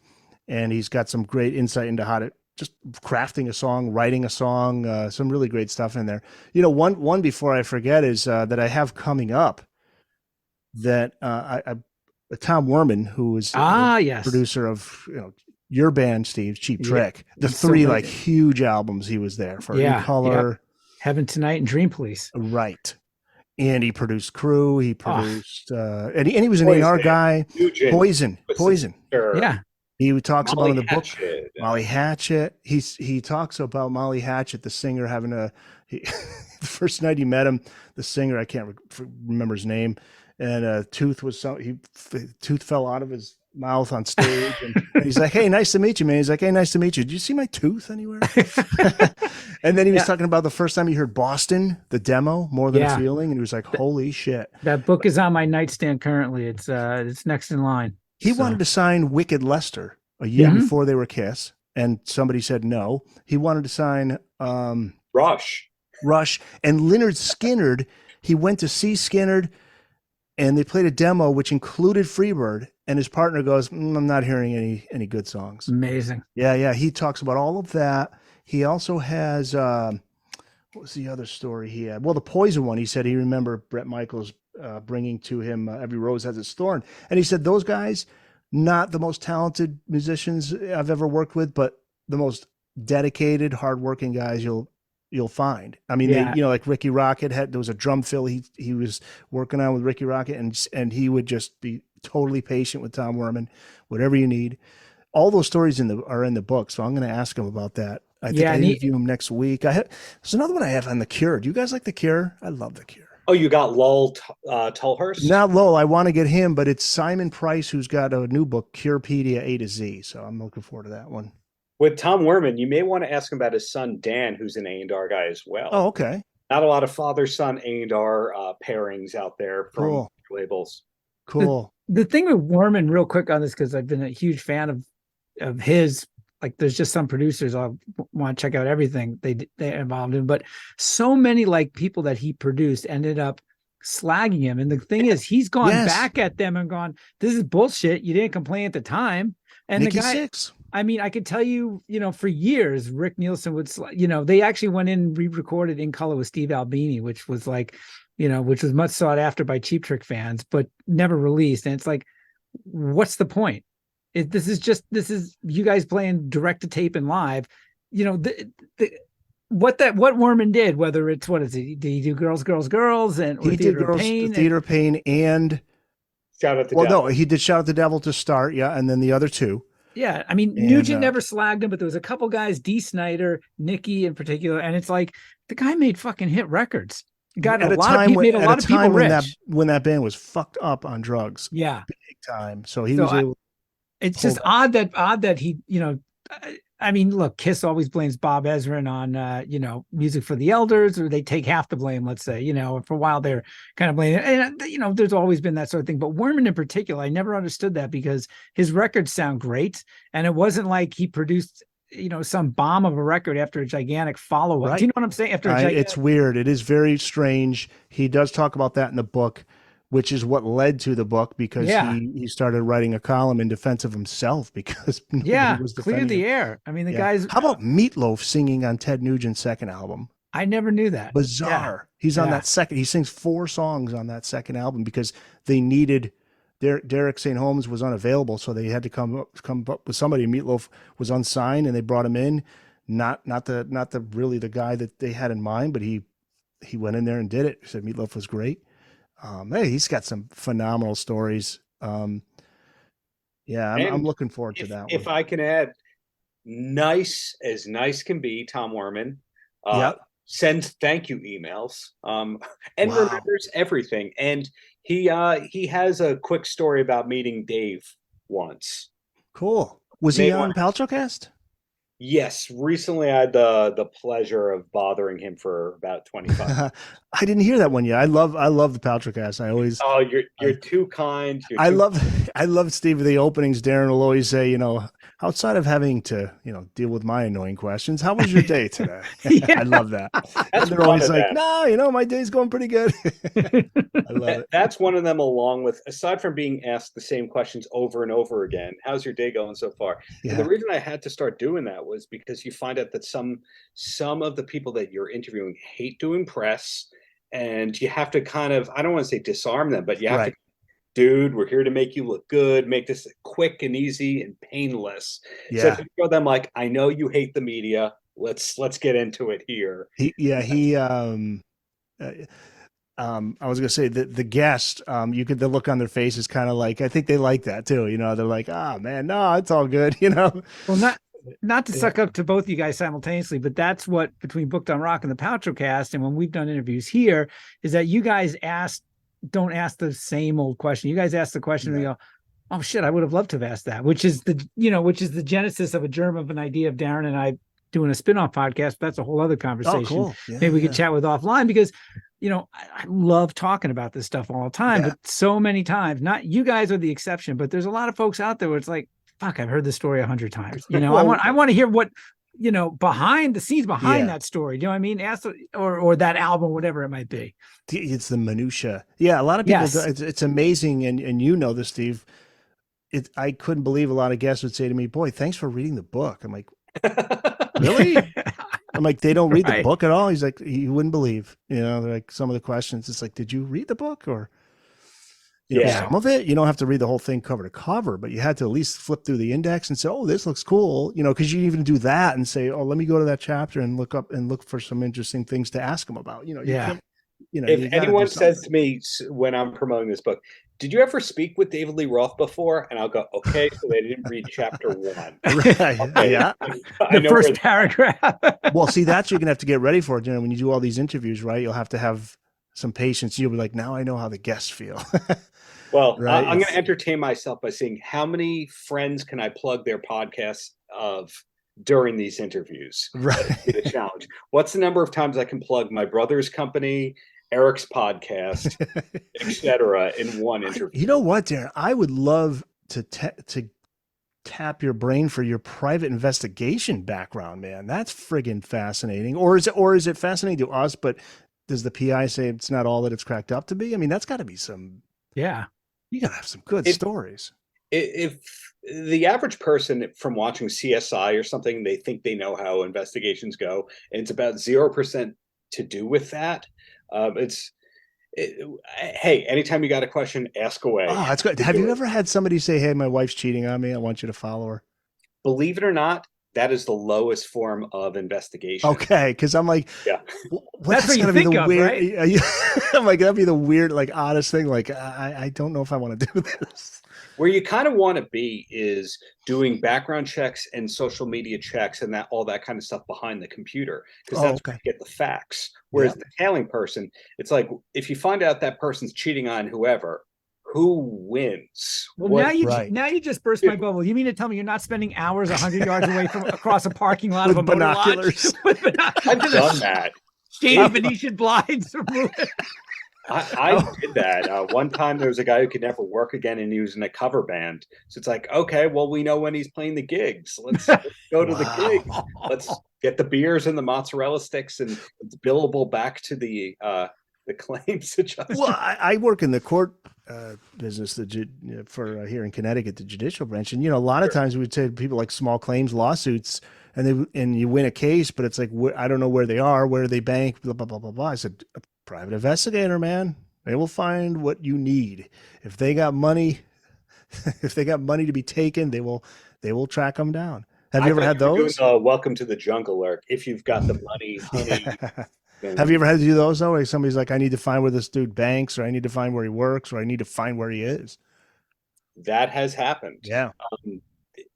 and he's got some great insight into how to just crafting a song, writing a song, some really great stuff in there. One before I forget is that I have coming up that Tom Werman, who is producer of your band, Steve, Cheap Trick, the three like huge albums he was there for. In Color, Heaven Tonight, and Dream Police. Right. And he produced Crew. He produced and he was an AR guy. Poison. Yeah. He talks about in the book Hatchet. Molly Hatchet. He talks about Molly Hatchet, the singer, having the first night he met him, the singer, I can't remember his name, and a tooth tooth fell out of his mouth on stage, and he's like, "Hey, nice to meet you, man." He's like, "Hey, nice to meet you. Did you see my tooth anywhere?" And then he was talking about the first time he heard Boston, the demo, More Than a Feeling, and he was like, "Holy shit!" That book is on my nightstand currently. It's next in line. He wanted to sign Wicked Lester a year before they were Kiss, and somebody said no. He wanted to sign Rush, and Lynyrd Skynyrd. He went to see Skynyrd, and they played a demo which included Freebird. And his partner goes, "I'm not hearing any good songs." Amazing. Yeah. He talks about all of that. He also has what was the other story he had? Well, the Poison one. He said he remembered Bret Michaels bringing to him Every Rose Has Its Thorn, and he said those guys, not the most talented musicians I've ever worked with, but the most dedicated, hardworking guys you'll find. I mean, they, like Ricky Rocket there was a drum fill he was working on with Ricky Rocket, and he would just be totally patient with Tom Werman, whatever you need. All those stories are in the book, so I'm going to ask him about that. I think I interview him next week. There's another one I have on The Cure. Do you guys like The Cure? I love The Cure. Oh, you got Lowell Tolhurst? Not Lowell. I want to get him, but it's Simon Price who's got a new book, Curepedia A to Z. So I'm looking forward to that one. With Tom Werman, you may want to ask him about his son Dan, who's an A&R guy as well. Oh, okay. Not a lot of father-son A&R pairings out there from labels. Cool. The thing with Werman, real quick on this, because I've been a huge fan of his. Like, there's just some producers I want to check out everything they involved in, but so many like people that he produced ended up slagging him. And the thing is, he's gone back at them and gone, "This is bullshit. You didn't complain at the time." And Nikki the guy, Sixx. I mean, I could tell you, for years, Rick Nielsen would, they actually went in and re-recorded In Color with Steve Albini, which was like, which was much sought after by Cheap Trick fans, but never released. And it's like, what's the point? This is you guys playing direct to tape and live. What Werman did, whether it's, what is it? Did he do Girls, and he did Theater of Pain and Shout Out the Devil? No, he did Shout Out the Devil to start, and then the other two. Yeah, I mean, Nugent never slagged him, but there was a couple guys, Dee Snider, Nicky in particular, and it's like the guy made fucking hit records. Got a lot of people rich when that band was fucked up on drugs. Yeah, big time. So he was able. It's just odd that he, I mean, look, Kiss always blames Bob Ezrin on, Music for the Elders, or they take half the blame, let's say, for a while they're kind of blaming, and, there's always been that sort of thing. But Werman in particular, I never understood that, because his records sound great. And it wasn't like he produced, some bomb of a record after a gigantic follow-up. Right. Do you know what I'm saying? It's weird. It is very strange. He does talk about that in the book, which is what led to the book, because he started writing a column in defense of himself, because was clear the air. I mean, the guys. How about Meatloaf singing on Ted Nugent's second album? I never knew that. Bizarre. Yeah. He's on that second. He sings 4 songs on that second album because they needed. Derek St. Holmes was unavailable, so they had to come up with somebody. Meatloaf was unsigned, and they brought him in. Not really the guy that they had in mind, but he went in there and did it. He said Meatloaf was great. Hey, he's got some phenomenal stories. I'm looking forward to that one. If I can add, nice can be, Tom Werman. Sends thank you emails and remembers everything. And he has a quick story about meeting Dave once. Cool. Was he on Paltrocast? Yes, recently I had the pleasure of bothering him for about 25. I didn't hear that one yet. I love the Paltrocast. I always. Oh, you're too kind. I love Steve. The openings, Darren will always say, outside of having to, deal with my annoying questions, how was your day today? I love that. They're always like, no, my day's going pretty good. I love it. That's one of them, along with, aside from being asked the same questions over and over again, how's your day going so far? Yeah. And the reason I had to start doing that was because you find out that some of the people that you're interviewing hate to impress, and you have to kind of, I don't want to say disarm them, but you have to, dude, we're here to make you look good, make this quick and easy and painless. Yeah. So if you show them like, I know you hate the media, let's get into it here. I was gonna say the guest, you could, the look on their face is kind of like, I think they like that too. You know, they're like, oh man, no, it's all good. You know, Well, not to suck up to both you guys simultaneously, but that's what between Booked on Rock and the Paltrocast, and when we've done interviews here, is that you guys don't ask the same old question. You guys ask the question and we go, oh shit, I would have loved to have asked that, which is the genesis of a germ of an idea of Darren and I doing a spin-off podcast. That's a whole other conversation. Oh, cool. Yeah, maybe we could chat with offline, because I love talking about this stuff all the time, but so many times, not you guys are the exception, but there's a lot of folks out there where it's like, fuck, I've heard this story 100 times. I want to hear what, behind the scenes behind that story. Do you know what I mean? Ask, or that album, whatever it might be. It's the minutia. Yeah. A lot of people, it's amazing. And you know this, Steve, I couldn't believe a lot of guests would say to me, boy, thanks for reading the book. I'm like, really? I'm like, they don't read the book at all. He's like, you wouldn't believe, they're like some of the questions. It's like, did you read the book? Or, some of it, you don't have to read the whole thing cover to cover, but you had to at least flip through the index and say, oh, this looks cool. Cause you even do that and say, oh, let me go to that chapter and look for some interesting things to ask them about, if anyone says to me when I'm promoting this book, did you ever speak with David Lee Roth before? And I'll go, okay, so they didn't read chapter 1. Right. Okay. Yeah. The first paragraph. Well, see, that's you're going to have to get ready for it. When you do all these interviews, right? You'll have to have some patience. You'll be like, now I know how the guests feel. Well, right? I'm going to entertain myself by seeing how many friends can I plug their podcasts of during these interviews. Right. The challenge. What's the number of times I can plug my brother's company, Eric's podcast, etc., in one interview? You know what, Darren? I would love to tap your brain for your private investigation background, man. That's friggin' fascinating. Or is it fascinating to us, but does the PI say it's not all that it's cracked up to be? I mean, that's got to be some. Yeah. You got to have some good stories. If the average person from watching CSI or something, they think they know how investigations go, and it's about 0% to do with that. Hey, anytime you got a question, ask away. Oh, that's good. Have you ever had somebody say, hey, my wife's cheating on me, I want you to follow her? Believe it or not, that is the lowest form of investigation. Okay, because I'm like, that's what you think of, right? I'm like, that'd be the weird, like, oddest thing. Like, I don't know if I want to do this. Where you kind of want to be is doing background checks and social media checks and all that kind of stuff behind the computer, because that's where you get the facts. Whereas the tailing person, it's like, if you find out that person's cheating on whoever, who wins? Well, now you just burst my bubble. You mean to tell me you're not spending hours 100 yards away from across a parking lot with of a binoculars? With binoculars. I've done that. Shady Venetian blinds. I did that. One time there was a guy who could never work again, and he was in a cover band. So it's like, okay, well, we know when he's playing the gigs. Let's go to the gig. Let's get the beers and the mozzarella sticks, and it's billable back to the claims adjuster. Well, I work in the court business for here in Connecticut, the judicial branch, and a lot of times we would say to people, like, small claims lawsuits, and you win a case, but it's like, I don't know where they are, where they bank, blah blah blah blah blah. I said, a private investigator, man, they will find what you need. If they got money, to be taken, they will track them down. Have you ever had those? Welcome to the jungle, Eric. If you've got the money, honey. Have you ever had to do those though? Where somebody's like, I need to find where this dude banks, or I need to find where he works, or I need to find where he is. That has happened. Yeah.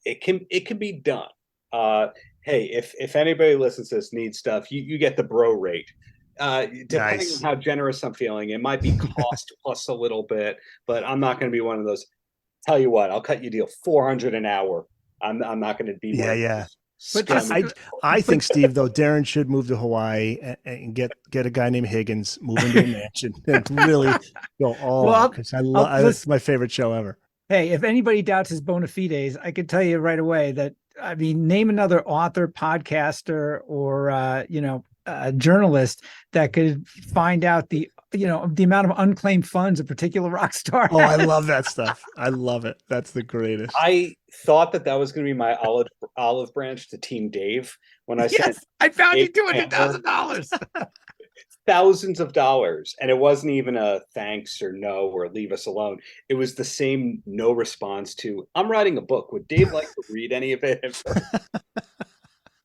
It can be done. Hey, if anybody listens to this needs stuff, you get the bro rate. Depending on how generous I'm feeling, it might be cost plus a little bit, but I'm not going to be one of those. Tell you what, I'll cut you a deal $400 an hour. I'm not going to be. Yeah. But I think, Steve, though, Darren should move to Hawaii and get a guy named Higgins, move into a mansion, and really go all out, because it's my favorite show ever. Hey, if anybody doubts his bona fides, I could tell you right away that, I mean, name another author, podcaster, or a journalist that could find out the amount of unclaimed funds a particular rock star. Oh, I love that stuff. I love it. That's the greatest. I thought that was going to be my olive branch to Team Dave when I said, I found you $200,000. Thousands of dollars, and it wasn't even a thanks or no or leave us alone. It was the same no response to, I'm writing a book. Would Dave like to read any of it?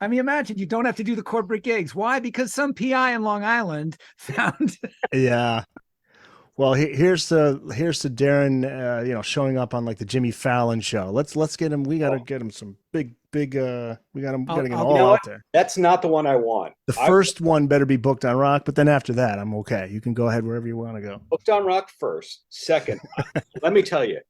I mean, imagine you don't have to do the corporate gigs. Why? Because some PI in Long Island found. Yeah. Well, here's to Darren, showing up on like the Jimmy Fallon show. Let's get him. We got to get him some big. We got him. Got to get all out there. That's not the one I want. The first one better be booked on Rock, but then after that, I'm okay. You can go ahead wherever you want to go. Booked on Rock first. Second, let me tell you,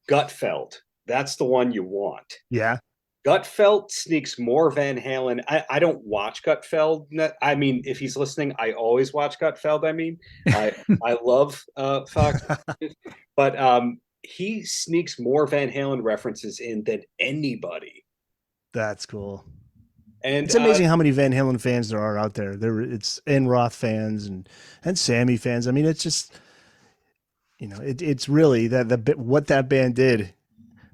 Gutfeld. That's the one you want. Yeah. Gutfeld sneaks more Van Halen. I don't watch Gutfeld. I mean, if he's listening, I always watch Gutfeld. I mean, I love Fox, but he sneaks more Van Halen references in than anybody. That's cool. And it's amazing how many Van Halen fans there are out there. It's and Roth fans and Sammy fans. I mean, it's just, it's really what that band did.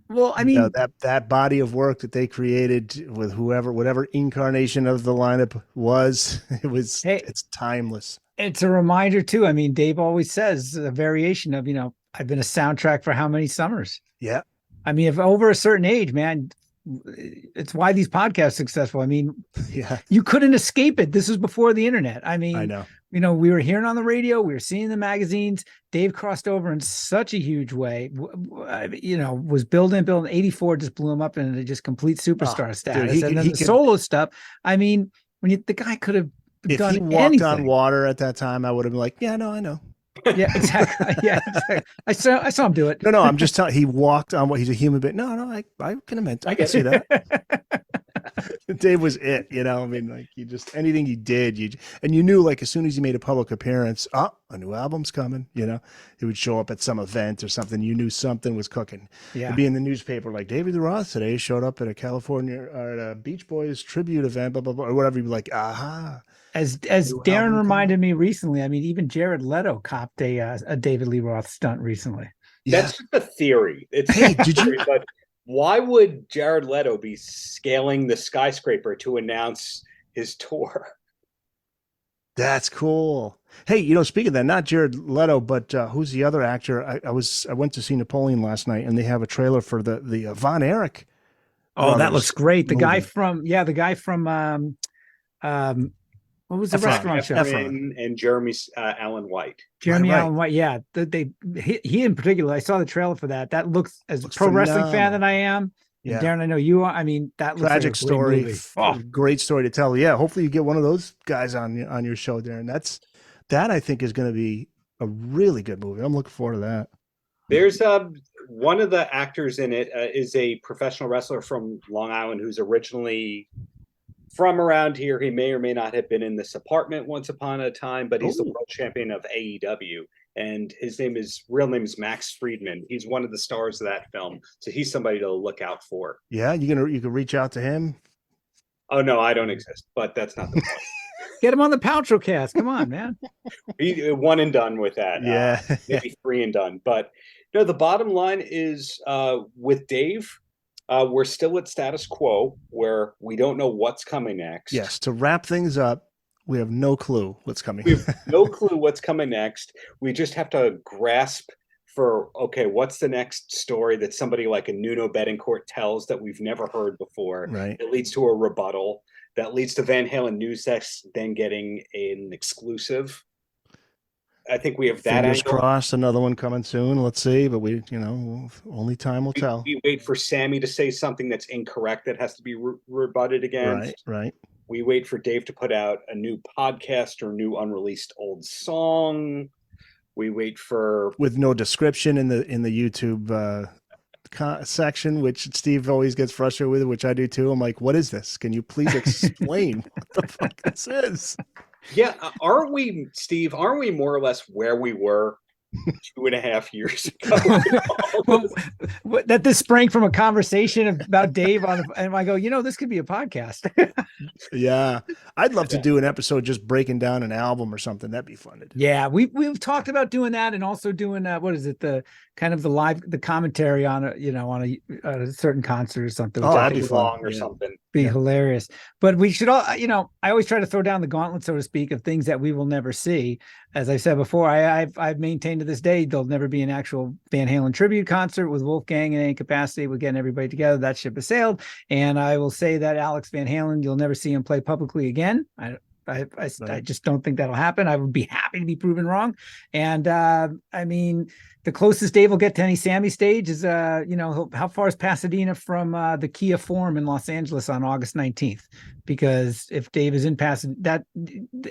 Well, I mean, that body of work that they created with whatever incarnation of the lineup was, it's timeless. It's a reminder too. I mean, Dave always says a variation of, I've been a soundtrack for how many summers? Yeah. I mean, if over a certain age, man, it's why these podcasts are successful. I mean, yeah, you couldn't escape it. This was before the internet. I mean, I know. We were hearing on the radio, we were seeing the magazines. Dave crossed over in such a huge way, was building 84, just blew him up into just complete superstar status. Dude, the solo stuff. I mean, the guy could have done anything. If he walked on water at that time, I would have been like, yeah, no, I know. Yeah, exactly. Yeah, exactly. I saw him do it. No, I'm just telling. He walked on what he's a human being. No, I can admit. I can see that. Dave was it, I mean, like anything he did, and you knew like as soon as he made a public appearance, a new album's coming, he would show up at some event or something. You knew something was cooking. Yeah. It'd be in the newspaper like David Lee Roth today showed up at a California or at a Beach Boys tribute event, blah, blah, blah, or whatever. You'd be like, aha. As Darren reminded me recently, I mean, even Jared Leto copped a David Lee Roth stunt recently. Yeah. That's just a theory. Hey, did you? But why would Jared Leto be scaling the skyscraper to announce his tour? That's cool. Hey, speaking of that, not Jared Leto, but who's the other actor? I went to see Napoleon last night, and they have a trailer for the Von Erich. Oh, that looks great. The guy from what was the restaurant show? And Jeremy Allen White. Jeremy Allen White, yeah. He in particular, I saw the trailer for that. That looks a pro wrestling fan that I am. Yeah. Darren, I know you are. I mean, that looks tragic like a great story. Great story to tell. Yeah, hopefully you get one of those guys on your show, Darren. That I think is going to be a really good movie. I'm looking forward to that. There's one of the actors in it is a professional wrestler from Long Island who's originally from around here. He may or may not have been in this apartment once upon a time, but he's the world champion of AEW. And his real name is Max Friedman. He's one of the stars of that film. So he's somebody to look out for. Yeah, you can reach out to him. Oh no, I don't exist, but that's not the point. Get him on the Paltrocast. Come on, man. He one and done with that. Yeah. Maybe 3 and done. But the bottom line is with Dave, we're still at status quo where we don't know what's coming next. Yes. To wrap things up, we have no clue what's coming. We have no clue what's coming next. We just have to grasp for, okay, what's the next story that somebody like a Nuno Bettencourt tells that we've never heard before? Right. It leads to a rebuttal that leads to Van Halen News Desk then getting an exclusive. I think we have that. Fingers crossed, another one coming soon. Let's see, but only time will tell. We wait for Sammy to say something that's incorrect that has to be rebutted against. Right. We wait for Dave to put out a new podcast or new unreleased old song. We wait for with no description in the YouTube section, which Steve always gets frustrated with, which I do too. I'm like, what is this? Can you please explain what the fuck this is? Yeah, aren't we, Steve? Aren't we more or less where we were 2.5 years ago? Well, that this sprang from a conversation about Dave and I go, this could be a podcast. Yeah, I'd love to do an episode just breaking down an album or something. That'd be fun to do. Yeah, we've talked about doing that, and also doing what is it, the kind of the commentary on a certain concert or something. Oh, that'd be fun or something. Be hilarious. But we should all, I always try to throw down the gauntlet, so to speak, of things that we will never see. As I said before, I've maintained to this day there'll never be an actual Van Halen tribute concert with Wolfgang in any capacity. We're getting everybody together. That ship has sailed. And I will say that Alex Van Halen, you'll never see him play publicly again. I just don't think that'll happen. I would be happy to be proven wrong. And I mean, the closest Dave will get to any Sammy stage is, how far is Pasadena from the Kia Forum in Los Angeles on August 19th? Because if Dave is in Pasadena, that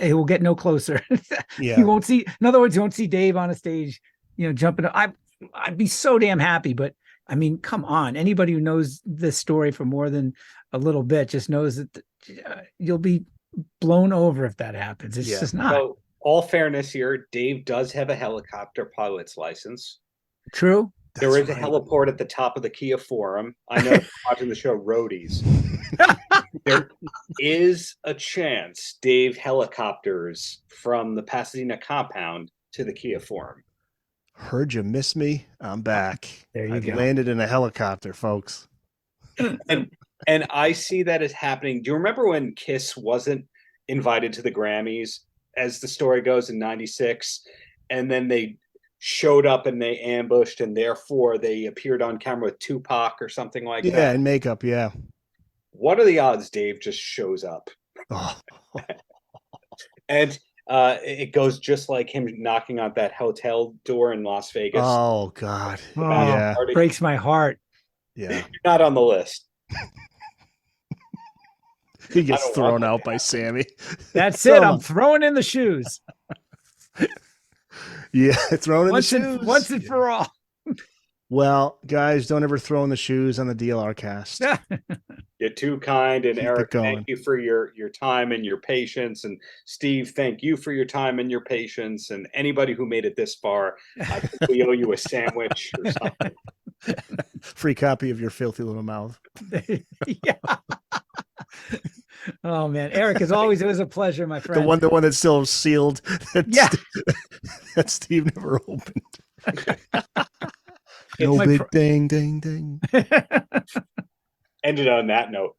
he will get no closer. Yeah. You won't see, in other words, you won't see Dave on a stage, jumping. I'd be so damn happy, but I mean, come on. Anybody who knows this story for more than a little bit just knows that you'll be blown over if that happens. It's just not. So, all fairness here, Dave does have a helicopter pilot's license. True. There is a heliport at the top of the Kia Forum. I know watching the show Roadies. There is a chance Dave helicopters from the Pasadena compound to the Kia Forum. Heard you miss me. I'm back. There you go. Landed in a helicopter, folks. And I see that as happening. Do you remember when Kiss wasn't invited to the Grammys, as the story goes, in '96, and then they showed up and they ambushed, and therefore they appeared on camera with Tupac or something like that? Yeah, and makeup, yeah. What are the odds Dave just shows up? Oh. And it goes just like him knocking on that hotel door in Las Vegas. Oh, God. Oh, Yeah. breaks my heart. Yeah. You're not on the list. He gets thrown out by Sammy. That's it. I'm throwing in the shoes. Yeah, thrown in the shoes. Once and for all. Well, guys, don't ever throw in the shoes on the DLR cast. You're too kind. And Keep Eric, it going. thank you for your time and your patience. And Steve, thank you for your time and your patience. And anybody who made it this far, I think we owe you a sandwich or something. Free copy of your filthy little mouth. Yeah. Oh man, Eric, as always, it was a pleasure, my friend. The one that's still sealed. Yeah. That Steve never opened. It's No big ding, ding, ding. Ended on that note.